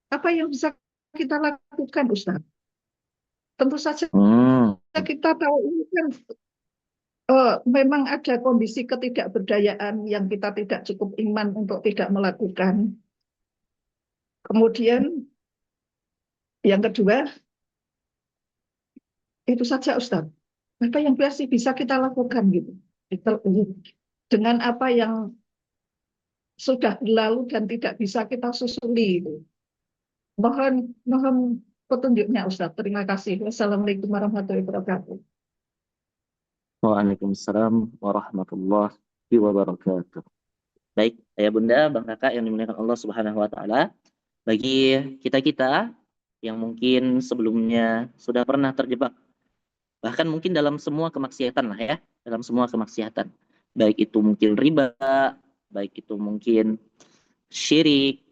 Apa yang bisa kita lakukan Ustaz? Tentu saja Hmm. kita tahu ini kan memang ada kondisi ketidakberdayaan yang kita tidak cukup iman untuk tidak melakukan. Kemudian yang kedua, itu saja Ustaz. Apa yang masih bisa kita lakukan gitu. Dengan apa yang sudah berlalu dan tidak bisa kita susuli itu. Mohon petunjuknya Ustaz. Terima kasih. Wassalamualaikum warahmatullahi wabarakatuh. Waalaikumsalam warahmatullahi wabarakatuh. Baik, ayah bunda, bang kakak yang dimuliakan Allah Subhanahu wa taala. Bagi kita-kita yang mungkin sebelumnya sudah pernah terjebak, bahkan mungkin dalam semua kemaksiatan lah ya, dalam semua kemaksiatan. Baik itu mungkin riba, baik itu mungkin syirik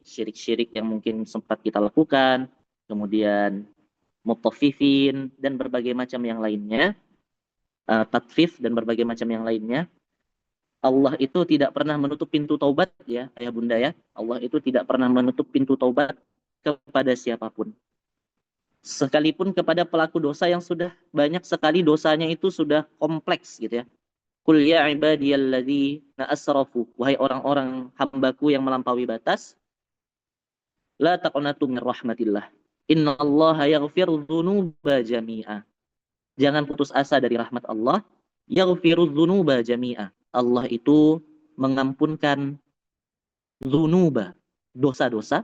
yang mungkin sempat kita lakukan, kemudian mutafifin dan berbagai macam yang lainnya, tatfif dan berbagai macam yang lainnya. Allah itu tidak pernah menutup pintu taubat ya, ayah bunda ya. Allah itu tidak pernah menutup pintu taubat kepada siapapun. Sekalipun kepada pelaku dosa yang sudah banyak sekali dosanya itu sudah kompleks gitu ya. Qul ya ibadiyalladzina asrafu, wahai orang-orang hambaku yang melampaui batas, la taqnatu min rahmatillah. Innallaha yaghfiru dzunuba jami'a. Jangan putus asa dari rahmat Allah. Yaghfiru dzunuba jami'a. Allah itu mengampunkan dzunuba, dosa-dosa,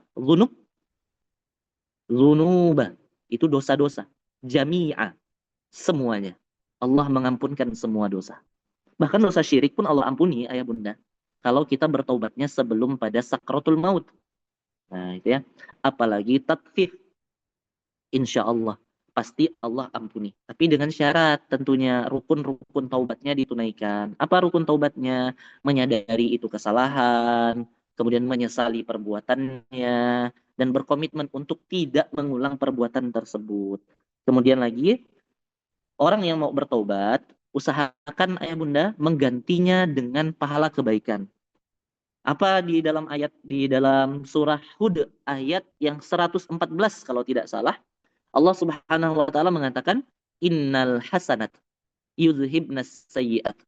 dzunuba itu dosa-dosa. Jami'a, semuanya. Allah mengampunkan semua dosa. Bahkan dosa syirik pun Allah ampuni, ayah bunda. Kalau kita bertaubatnya sebelum pada sakratul maut. Nah, itu ya. Apalagi tatfif. Insya Allah. Pasti Allah ampuni. Tapi dengan syarat tentunya rukun-rukun taubatnya ditunaikan. Apa rukun taubatnya? Menyadari itu kesalahan. Kemudian menyesali perbuatannya. Dan berkomitmen untuk tidak mengulang perbuatan tersebut. Kemudian lagi, orang yang mau bertaubat, usahakan ayah bunda menggantinya dengan pahala kebaikan. Apa di dalam ayat di dalam surah Hud ayat yang 114 kalau tidak salah, Allah Subhanahu wa taala mengatakan innal hasanat yuzhibnas sayyi'at.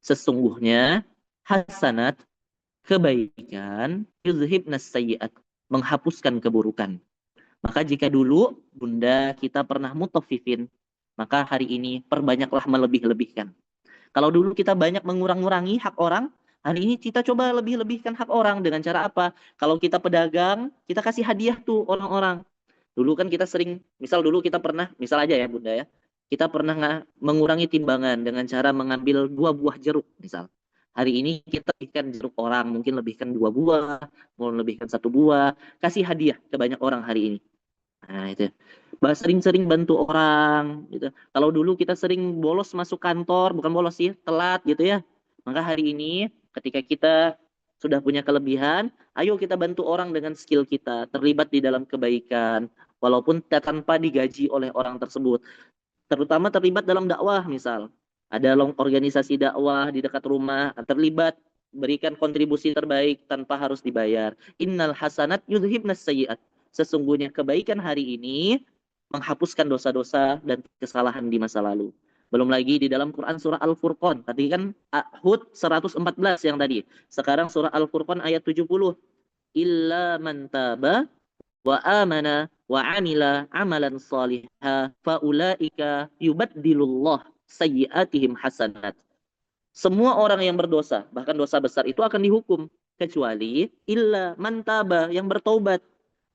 Sesungguhnya hasanat, kebaikan, yuzhibnas sayyi'at, menghapuskan keburukan. Maka jika dulu bunda kita pernah mutaffifin, maka hari ini perbanyaklah melebih-lebihkan. Kalau dulu kita banyak mengurang-ngurangi hak orang, hari ini kita coba lebih-lebihkan hak orang dengan cara apa? Kalau kita pedagang, kita kasih hadiah tuh orang-orang. Dulu kan kita sering, misal dulu kita pernah, misal aja ya bunda ya, kita pernah mengurangi timbangan dengan cara mengambil 2 buah jeruk misal. Hari ini kita lebihkan jeruk orang, mungkin lebihkan 2 buah, mau lebihkan 1 buah, kasih hadiah ke banyak orang hari ini. Nah itu, sering-sering bantu orang gitu. Kalau dulu kita sering bolos masuk kantor, bukan bolos sih, telat gitu ya. Maka hari ini ketika kita sudah punya kelebihan, ayo kita bantu orang dengan skill kita, terlibat di dalam kebaikan, walaupun tanpa digaji oleh orang tersebut. Terutama terlibat dalam dakwah misal. Ada organisasi dakwah di dekat rumah, terlibat, berikan kontribusi terbaik tanpa harus dibayar. Innal hasanat yudhibnas sayyi'at. Sesungguhnya kebaikan hari ini menghapuskan dosa-dosa dan kesalahan di masa lalu. Belum lagi di dalam Quran surah Al-Furqan. Tadi kan Hud 114 yang tadi. Sekarang surah Al-Furqan ayat 70. Illa man taba wa amana wa amila amalan salihah faulaika yubaddilullah sayyiatihim hasanat. Semua orang yang berdosa, bahkan dosa besar itu akan dihukum kecuali illa man taba, yang bertaubat,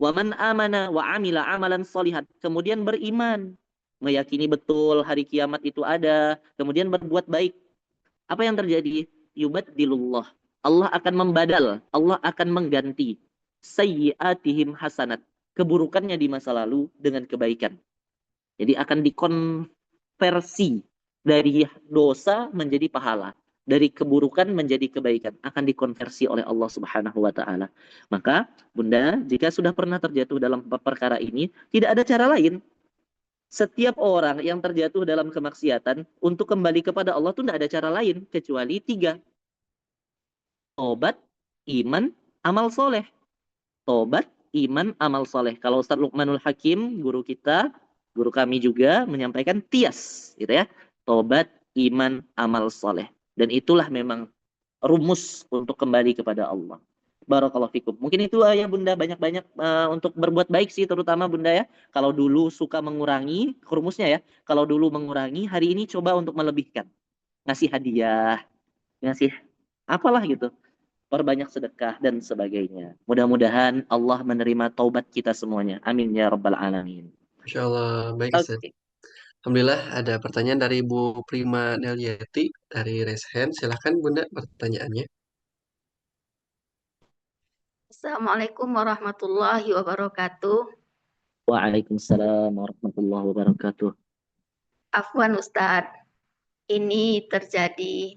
wa man amana wa amila amalan salihat, kemudian beriman, meyakini betul hari kiamat itu ada, kemudian berbuat baik. Apa yang terjadi? Yubaddilullah. Allah akan membadal, Allah akan mengganti sayyiatihim hasanat, keburukannya di masa lalu dengan kebaikan. Jadi akan dikonversi dari dosa menjadi pahala, dari keburukan menjadi kebaikan, akan dikonversi oleh Allah Subhanahu wa taala. Maka bunda, jika sudah pernah terjatuh dalam perkara ini, tidak ada cara lain. Setiap orang yang terjatuh dalam kemaksiatan, untuk kembali kepada Allah itu tidak ada cara lain kecuali 3. Tobat, iman, amal soleh. Tobat, iman, amal soleh. Kalau Ustaz Luqmanul Hakim, guru kita, guru kami juga menyampaikan tias, gitu ya. Tobat, iman, amal soleh. Dan itulah memang rumus untuk kembali kepada Allah. Barakallahu fikum. Mungkin itu ya bunda, banyak-banyak untuk berbuat baik sih, terutama bunda ya. Kalau dulu suka mengurangi, rumusnya ya. Kalau dulu mengurangi, hari ini coba untuk melebihkan. Ngasih hadiah, ngasih apalah gitu. Perbanyak sedekah dan sebagainya. Mudah-mudahan Allah menerima taubat kita semuanya. Amin ya rabbal alamin. Masya Allah, baik Ustaz. Oke. Alhamdulillah ada pertanyaan dari Bu Prima Nelieti dari Reshen. Silahkan Bunda pertanyaannya. Assalamualaikum warahmatullahi wabarakatuh. Waalaikumsalam warahmatullahi wabarakatuh. Afwan Ustadz, ini terjadi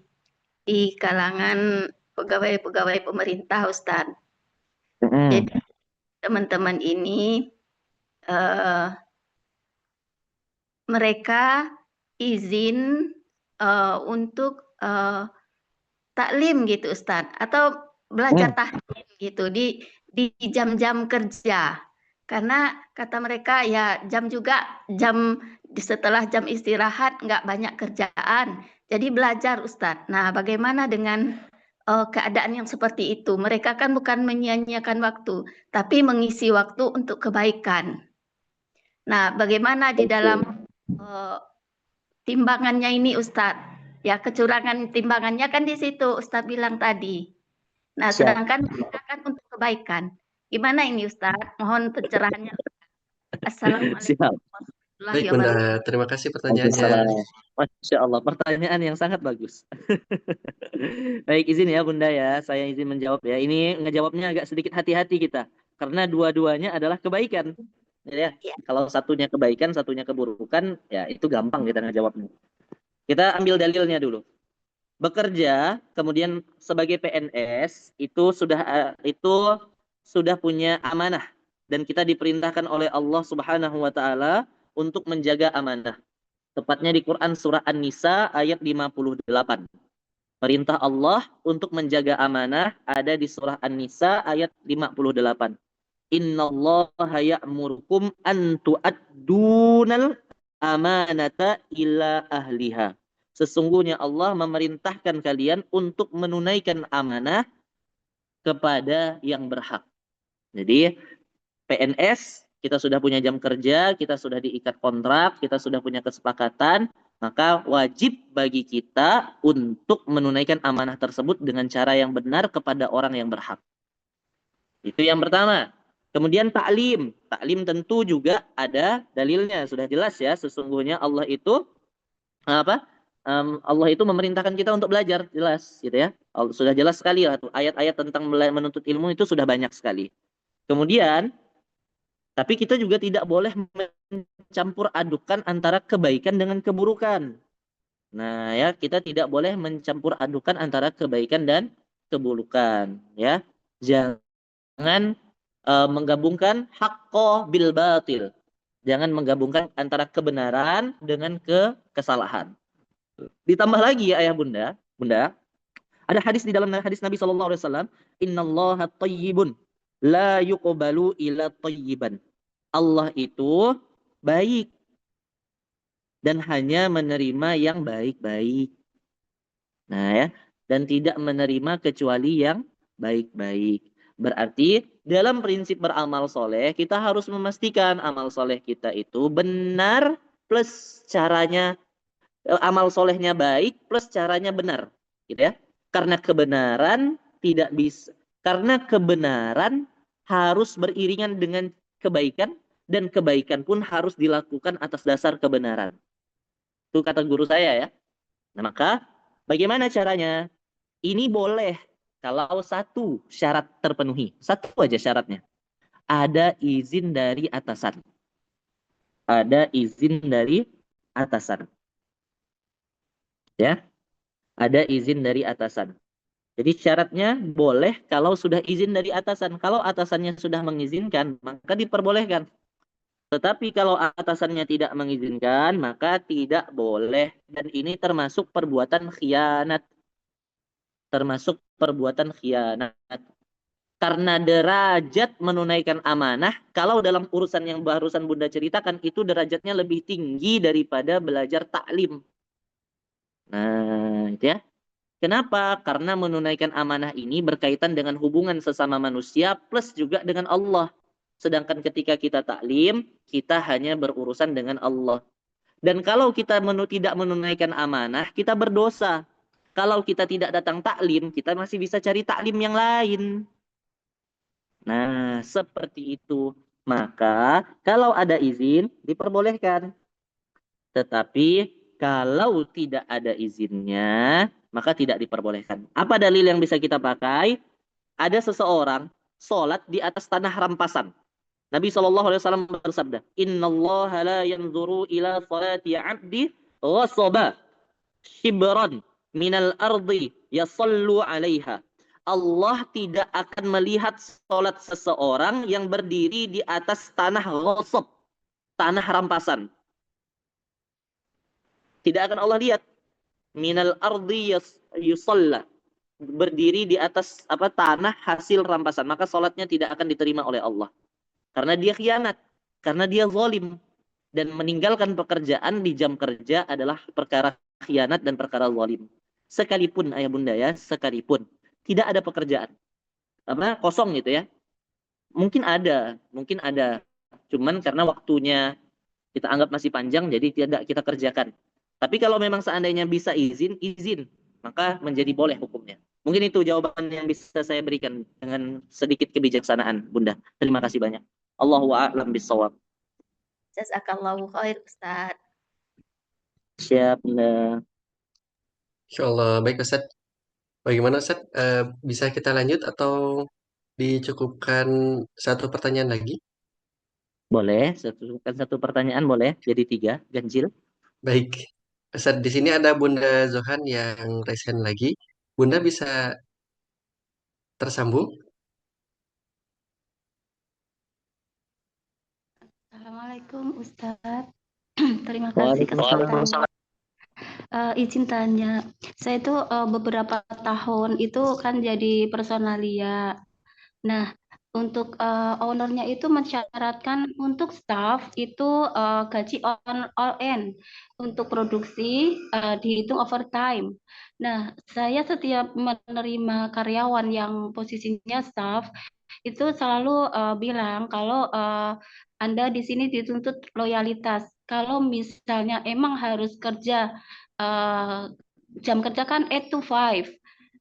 di kalangan pegawai-pegawai pemerintah Ustadz. Jadi teman-teman ini mereka izin untuk taklim gitu Ustadz, atau belajar tahlim gitu di jam-jam kerja. Karena kata mereka ya jam setelah jam istirahat nggak banyak kerjaan, jadi belajar Ustadz. Nah, bagaimana dengan keadaan yang seperti itu? Mereka kan bukan menyia-nyiakan waktu, tapi mengisi waktu untuk kebaikan. Nah, bagaimana di dalam timbangannya ini Ustadz? Ya, kecurangan timbangannya kan di situ Ustadz bilang tadi. Nah, Siap. sedangkan kita kan untuk kebaikan. Gimana ini Ustadz? Mohon pencerahannya. Assalamualaikum Siap. warahmatullahi Baik Bunda, wabarakatuh. terima kasih pertanyaannya. Waalaikumsalam. Masya Allah, pertanyaan yang sangat bagus. Baik, izin ya Bunda ya, saya izin menjawab ya. Ini ngejawabnya agak sedikit hati-hati kita, karena dua-duanya adalah kebaikan. Ya, Ya. kalau satunya kebaikan, satunya keburukan, ya itu gampang kita ngejawabnya. Kita ambil dalilnya dulu. Bekerja, kemudian sebagai PNS itu sudah punya amanah dan kita diperintahkan oleh Allah Subhanahu wa taala untuk menjaga amanah. Tepatnya di Quran surah An-Nisa ayat 58. Perintah Allah untuk menjaga amanah ada di surah An-Nisa ayat 58. Innallaha ya'murukum an tu'addunal amanata ila ahliha. Sesungguhnya Allah memerintahkan kalian untuk menunaikan amanah kepada yang berhak. Jadi PNS, kita sudah punya jam kerja, kita sudah diikat kontrak, kita sudah punya kesepakatan, maka wajib bagi kita untuk menunaikan amanah tersebut dengan cara yang benar kepada orang yang berhak. Itu yang pertama. Kemudian taklim. Taklim tentu juga ada dalilnya, sudah jelas ya. Sesungguhnya Allah itu Allah itu memerintahkan kita untuk belajar, jelas gitu ya. Sudah jelas sekali ya, ayat-ayat tentang menuntut ilmu itu sudah banyak sekali. Kemudian tapi kita juga tidak boleh mencampur adukan antara kebaikan dengan keburukan. Nah, ya, kita tidak boleh mencampur adukan antara kebaikan dan keburukan, ya. Jangan menggabungkan haqqo bil batil. Jangan menggabungkan antara kebenaran dengan kesalahan. Ditambah lagi ya ayah bunda, ada hadis di dalam hadis Nabi SAW, innallaha thayyibun la yuqbalu illa thayyiban. Allah itu baik dan hanya menerima yang baik-baik. Nah ya, dan tidak menerima kecuali yang baik-baik. Berarti dalam prinsip beramal soleh kita harus memastikan amal soleh kita itu benar plus caranya, amal solehnya baik plus caranya benar, gitu ya. Karena kebenaran tidak bisa, karena kebenaran harus beriringan dengan kebaikan dan kebaikan pun harus dilakukan atas dasar kebenaran. Itu kata guru saya ya. Nah, maka bagaimana caranya? Ini boleh kalau satu syarat terpenuhi. Satu aja syaratnya. Ada izin dari atasan. Ada izin dari atasan. Ya, ada izin dari atasan. Jadi syaratnya boleh kalau sudah izin dari atasan. Kalau atasannya sudah mengizinkan, maka diperbolehkan. Tetapi kalau atasannya tidak mengizinkan, maka tidak boleh. Dan ini termasuk perbuatan khianat. Termasuk perbuatan khianat. Karena derajat menunaikan amanah, kalau dalam urusan yang barusan Bunda ceritakan, itu derajatnya lebih tinggi daripada belajar taklim. Nah, itu ya. Kenapa? Karena menunaikan amanah ini berkaitan dengan hubungan sesama manusia plus juga dengan Allah. Sedangkan ketika kita taklim, kita hanya berurusan dengan Allah. Dan kalau kita tidak menunaikan amanah, kita berdosa. Kalau kita tidak datang taklim, kita masih bisa cari taklim yang lain. Nah, seperti itu. Maka kalau ada izin, diperbolehkan. Tetapi kalau tidak ada izinnya, maka tidak diperbolehkan. Apa dalil yang bisa kita pakai? Ada seseorang sholat di atas tanah rampasan. Nabi SAW bersabda, Innallaha la yanzuru ila salati abdi ghasaba shibran minal ardi yasallu alaiha. Allah tidak akan melihat sholat seseorang yang berdiri di atas tanah ghasab, tanah rampasan. Tidak akan Allah lihat. Minal ardi yusalla, berdiri di atas tanah hasil rampasan, maka sholatnya tidak akan diterima oleh Allah. Karena dia khianat, karena dia zalim. dan meninggalkan pekerjaan di jam kerja adalah perkara khianat dan perkara zalim. Sekalipun ayah bunda ya, sekalipun tidak ada pekerjaan, apa kosong gitu ya. Mungkin ada. Cuman karena waktunya kita anggap masih panjang, jadi tidak kita kerjakan. Tapi kalau memang seandainya bisa izin, maka menjadi boleh hukumnya. Mungkin itu jawaban yang bisa saya berikan dengan sedikit kebijaksanaan, Bunda. Terima kasih banyak. Allahu a'lam bishawab. Jazakallahu khair, Ustaz. Siap, Bunda. Insya Allah. Baik Ustaz. Bagaimana Ustaz? Bisa kita lanjut atau dicukupkan satu pertanyaan lagi? Boleh, satu pertanyaan boleh, jadi 3, ganjil. Baik. Ustaz, di sini ada Bunda Zohan yang resen lagi. Bunda bisa tersambung? Assalamualaikum Ustaz. Terima kasih Waalaikumsalam. kesempatannya. Izin tanya, saya itu beberapa tahun itu kan jadi personalia. Nah, untuk ownernya itu mensyaratkan untuk staff itu gaji on all in, untuk produksi dihitung overtime. Nah, saya setiap menerima karyawan yang posisinya staff itu selalu bilang kalau Anda di sini dituntut loyalitas. Kalau misalnya emang harus kerja jam kerja kan 8 to 5.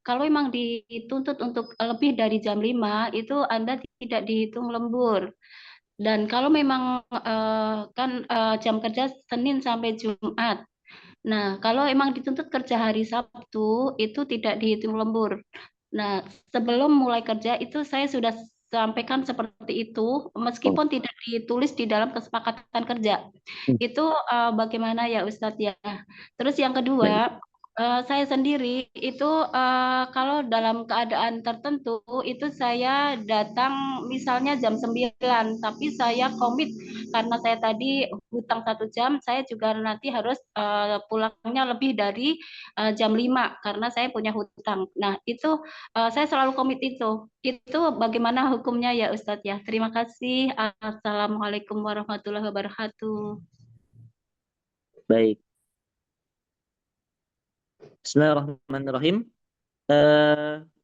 Kalau memang dituntut untuk lebih dari jam 5, itu Anda tidak dihitung lembur. Dan kalau memang jam kerja Senin sampai Jumat. Nah, kalau emang dituntut kerja hari Sabtu, itu tidak dihitung lembur. Nah, sebelum mulai kerja itu saya sudah sampaikan seperti itu, meskipun tidak ditulis di dalam kesepakatan kerja. Itu bagaimana ya Ustadz ya. Terus yang kedua, saya sendiri itu kalau dalam keadaan tertentu itu saya datang misalnya jam 9, tapi saya komit karena saya tadi hutang 1 jam, saya juga nanti harus pulangnya lebih dari jam 5 karena saya punya hutang. Nah, itu saya selalu komit itu. Itu bagaimana hukumnya ya Ustadz ya. Terima kasih. Assalamualaikum warahmatullahi wabarakatuh. Baik. Bismillahirrahmanirrahim.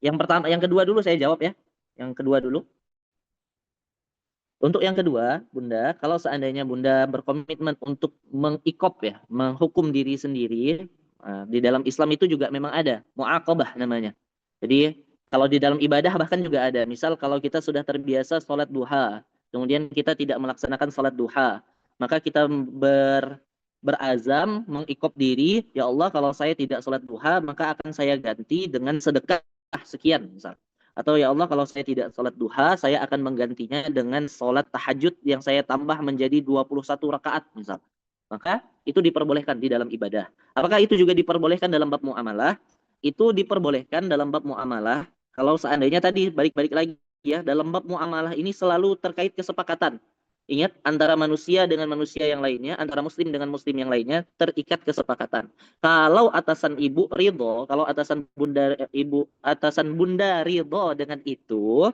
Yang kedua dulu saya jawab ya. Yang kedua dulu. Untuk yang kedua, Bunda, kalau seandainya Bunda berkomitmen untuk mengikop ya, menghukum diri sendiri, di dalam Islam itu juga memang ada mu'aqabah namanya. Jadi kalau di dalam ibadah bahkan juga ada. Misal kalau kita sudah terbiasa sholat duha, kemudian kita tidak melaksanakan sholat duha, maka kita berazam mengikop diri, ya Allah kalau saya tidak sholat duha maka akan saya ganti dengan sedekah sekian misal. Atau ya Allah kalau saya tidak sholat duha saya akan menggantinya dengan sholat tahajud yang saya tambah menjadi 21 rakaat misal. Maka itu diperbolehkan di dalam ibadah. Apakah itu juga diperbolehkan dalam bab muamalah? Itu diperbolehkan dalam bab muamalah kalau seandainya tadi balik-balik lagi ya, dalam bab muamalah ini selalu terkait kesepakatan. Ingat, antara manusia dengan manusia yang lainnya, antara muslim dengan muslim yang lainnya, terikat kesepakatan. Kalau atasan ibu ridho, kalau atasan bunda ridho dengan itu,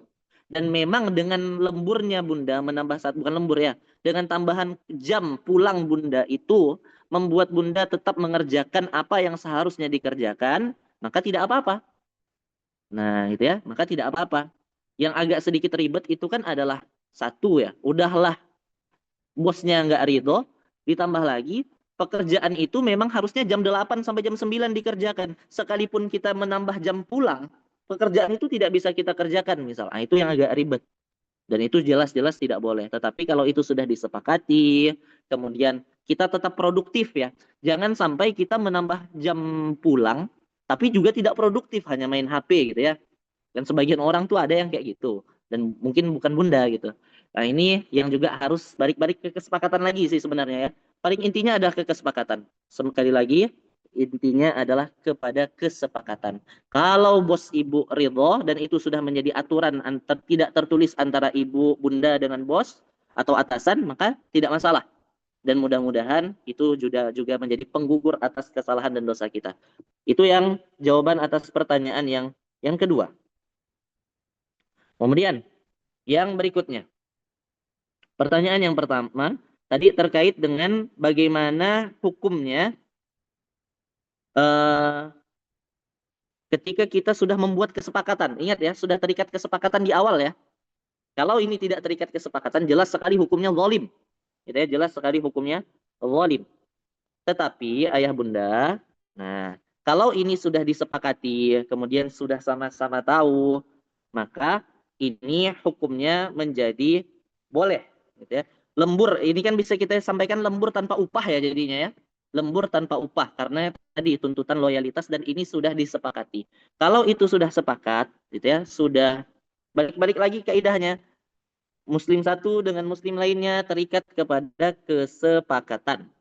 dan memang dengan lemburnya bunda menambah bukan lembur ya, dengan tambahan jam pulang bunda itu, membuat bunda tetap mengerjakan apa yang seharusnya dikerjakan, maka tidak apa-apa. Nah, itu ya, maka tidak apa-apa. Yang agak sedikit ribet itu kan adalah satu ya, udahlah bosnya nggak ridho, ditambah lagi pekerjaan itu memang harusnya jam 8 sampai jam 9 dikerjakan. Sekalipun kita menambah jam pulang, pekerjaan itu tidak bisa kita kerjakan misal. Nah, itu yang agak ribet. Dan itu jelas-jelas tidak boleh. Tetapi kalau itu sudah disepakati, kemudian kita tetap produktif ya. Jangan sampai kita menambah jam pulang, tapi juga tidak produktif, hanya main HP gitu ya. Dan sebagian orang tuh ada yang kayak gitu. Dan mungkin bukan bunda gitu. Nah ini yang juga harus balik-balik ke kesepakatan lagi sih sebenarnya ya. Paling intinya adalah ke kesepakatan. Sekali lagi, intinya adalah kepada kesepakatan. Kalau bos ibu ridho dan itu sudah menjadi aturan tidak tertulis antara ibu, bunda dengan bos atau atasan, maka tidak masalah. Dan mudah-mudahan itu juga menjadi penggugur atas kesalahan dan dosa kita. Itu yang jawaban atas pertanyaan yang kedua. Kemudian yang berikutnya. Pertanyaan yang pertama, Tadi terkait dengan bagaimana hukumnya ketika kita sudah membuat kesepakatan. Ingat ya, sudah terikat kesepakatan di awal ya. Kalau ini tidak terikat kesepakatan, jelas sekali hukumnya zalim. Gitu ya, jelas sekali hukumnya zalim. Tetapi ayah bunda, nah kalau ini sudah disepakati, kemudian sudah sama-sama tahu, maka ini hukumnya menjadi boleh. Gitu ya. Lembur, ini kan bisa kita sampaikan lembur tanpa upah ya jadinya ya. Lembur tanpa upah, karena tadi tuntutan loyalitas dan ini sudah disepakati. Kalau itu sudah sepakat, gitu ya, sudah balik-balik lagi kaidahnya, muslim satu dengan muslim lainnya terikat kepada kesepakatan,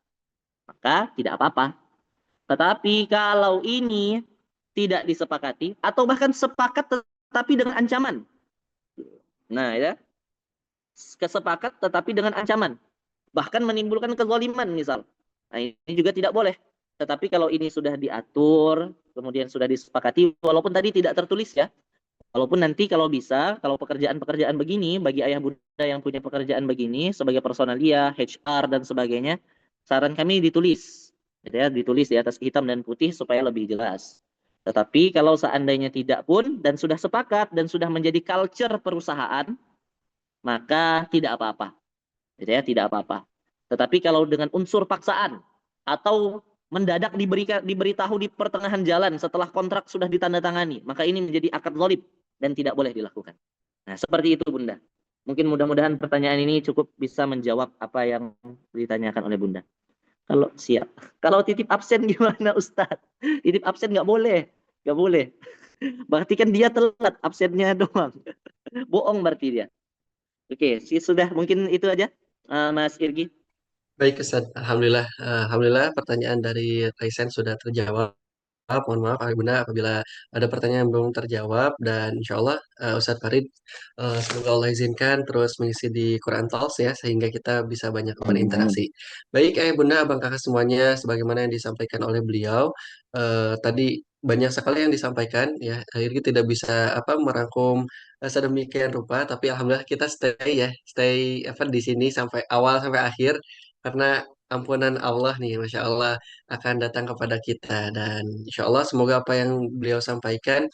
maka tidak apa-apa. Tetapi kalau ini tidak disepakati atau bahkan sepakat tetapi dengan ancaman. Nah, ya. Kesepakat tetapi dengan ancaman. Bahkan menimbulkan kezaliman misal. Nah, ini juga tidak boleh. Tetapi kalau ini sudah diatur, kemudian sudah disepakati, walaupun tadi tidak tertulis ya, walaupun nanti kalau bisa, kalau pekerjaan-pekerjaan begini, bagi ayah bunda yang punya pekerjaan begini, sebagai personalia, HR, dan sebagainya, saran kami ditulis. Gitu ya, ditulis di atas hitam dan putih supaya lebih jelas. Tetapi kalau seandainya tidak pun, dan sudah sepakat, dan sudah menjadi culture perusahaan, maka tidak apa-apa. Gitu ya, tidak apa-apa. Tetapi kalau dengan unsur paksaan, atau mendadak diberitahu di pertengahan jalan setelah kontrak sudah ditandatangani, maka ini menjadi akad zalim dan tidak boleh dilakukan. Nah, seperti itu Bunda. Mungkin mudah-mudahan pertanyaan ini cukup bisa menjawab apa yang ditanyakan oleh Bunda. Kalau siap. Kalau titip absen gimana Ustadz? Titip absen nggak boleh. Nggak boleh. Berarti kan dia telat absennya doang. Bohong berarti dia. Oke, sudah mungkin itu aja Mas Irgi. Baik, Ustaz. Alhamdulillah pertanyaan dari Raisen sudah terjawab. Mohon maaf Bunda apabila ada pertanyaan yang belum terjawab dan insya Allah Ustadz Farid semoga Allah izinkan terus mengisi di Quran Talks ya sehingga kita bisa banyak berinteraksi. Baik Bunda, abang kakak semuanya sebagaimana yang disampaikan oleh beliau tadi banyak sekali yang disampaikan ya akhirnya tidak bisa merangkum sedemikian rupa tapi alhamdulillah kita stay di sini sampai awal sampai akhir karena ampunan Allah nih Masya Allah akan datang kepada kita dan insya Allah semoga apa yang beliau sampaikan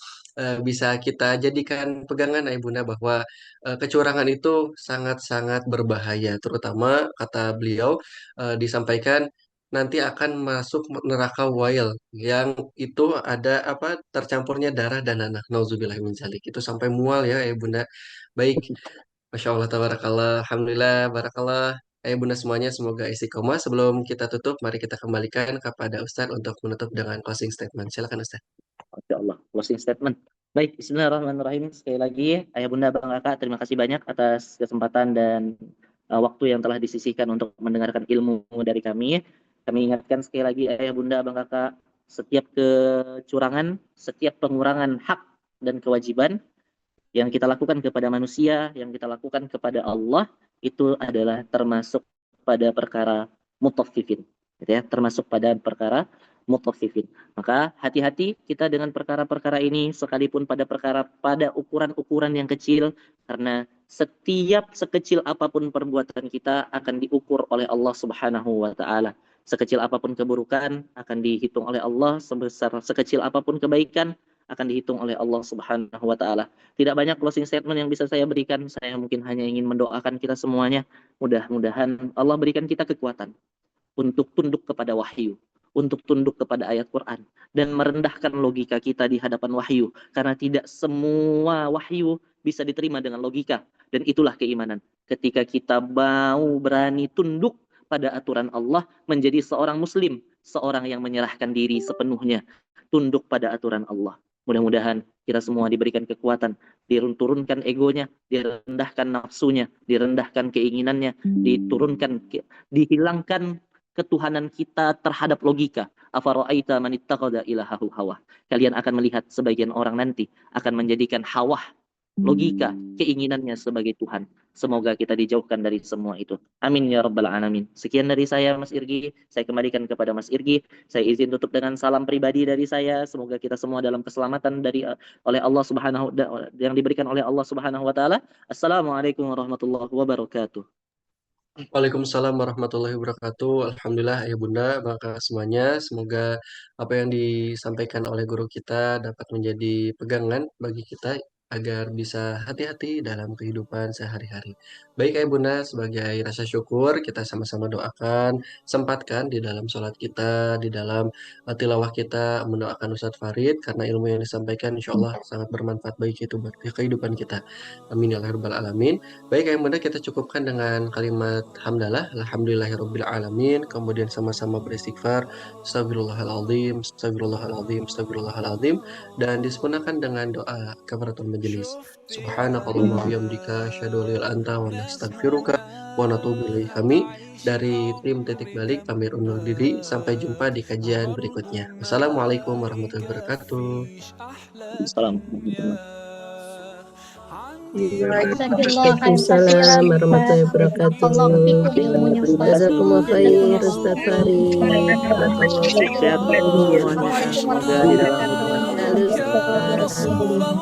bisa kita jadikan pegangan Bunda bahwa kecurangan itu sangat-sangat berbahaya terutama kata beliau disampaikan nanti akan masuk neraka wail yang itu ada tercampurnya darah dan anak nauzubillah min dzalik itu sampai mual ya Bunda. Baik, Masya Allah, tabarakallah, alhamdulillah, barakallah. Bunda semuanya, semoga istiqomah. Sebelum kita tutup, mari kita kembalikan kepada Ustadz untuk menutup dengan closing statement. Silakan Ustadz. Masya Allah, closing statement. Baik, bismillahirrahmanirrahim. Sekali lagi, ayah bunda, bang kakak, terima kasih banyak atas kesempatan dan waktu yang telah disisihkan untuk mendengarkan ilmu dari kami. Kami ingatkan sekali lagi, ayah bunda, bang kakak, setiap kecurangan, setiap pengurangan hak dan kewajiban yang kita lakukan kepada manusia, yang kita lakukan kepada Allah, itu adalah termasuk pada perkara mutaffifin. Gitu ya, termasuk pada perkara mutaffifin. Maka hati-hati kita dengan perkara-perkara ini sekalipun pada ukuran-ukuran yang kecil karena setiap sekecil apapun perbuatan kita akan diukur oleh Allah Subhanahu wa taala. Sekecil apapun keburukan akan dihitung oleh Allah, sebesar sekecil apapun kebaikan akan dihitung oleh Allah Subhanahu wa taala. Tidak banyak closing statement yang bisa saya berikan. Saya mungkin hanya ingin mendoakan kita semuanya. Mudah-mudahan Allah berikan kita kekuatan untuk tunduk kepada wahyu, untuk tunduk kepada ayat Quran, dan merendahkan logika kita di hadapan wahyu. Karena tidak semua wahyu bisa diterima dengan logika. Dan itulah keimanan. Ketika kita mau berani tunduk pada aturan Allah, menjadi seorang muslim, seorang yang menyerahkan diri sepenuhnya, tunduk pada aturan Allah. Mudah-mudahan kita semua diberikan kekuatan, diturunkan egonya, direndahkan nafsunya, direndahkan keinginannya, dihilangkan ketuhanan kita terhadap logika. Afara'aita man ittakhadha ilahahu hawa. Kalian akan melihat sebagian orang nanti akan menjadikan hawa, logika, keinginannya sebagai Tuhan. Semoga kita dijauhkan dari semua itu. Amin ya rabbal alamin. Sekian dari saya Mas Irgi. Saya kembalikan kepada Mas Irgi. Saya izin tutup dengan salam pribadi dari saya. Semoga kita semua dalam keselamatan oleh Allah Subhanahu yang diberikan oleh Allah Subhanahu wa taala. Assalamualaikum warahmatullahi wabarakatuh. Waalaikumsalam warahmatullahi wabarakatuh. Alhamdulillah ya Bunda, maka semuanya semoga apa yang disampaikan oleh guru kita dapat menjadi pegangan bagi kita agar bisa hati-hati dalam kehidupan sehari-hari. Baik ya Bunda, sebagai rasa syukur kita sama-sama doakan, sempatkan di dalam sholat kita, di dalam tilawah kita mendoakan Ustadz Farid karena ilmu yang disampaikan insya Allah sangat bermanfaat bagi kehidupan kita. Amin ya rabbal alamin. Baik, yang Bunda kita cukupkan dengan kalimat hamdalah, alhamdulillahirabbil alamin, kemudian sama-sama beristighfar, astagfirullahaladzim, astagfirullahaladzim, astagfirullahaladzim, dan disempurnakan dengan doa kafaratul majelis. Subhanakallahumma wa bihamdika, asyhadu an la ilaha illa anta wa nastaghfiruka wa natubu ilaik. Kami dari tim Titik Balik pamit undur diri, sampai jumpa di kajian berikutnya. Wassalamualaikum warahmatullahi wabarakatuh. Assalamualaikum. Waalaikumsalam warahmatullahi wabarakatuh. Jazakumullah khair Ustaz Farid. Sehat semuanya. Semoga di dalam Subhanallah.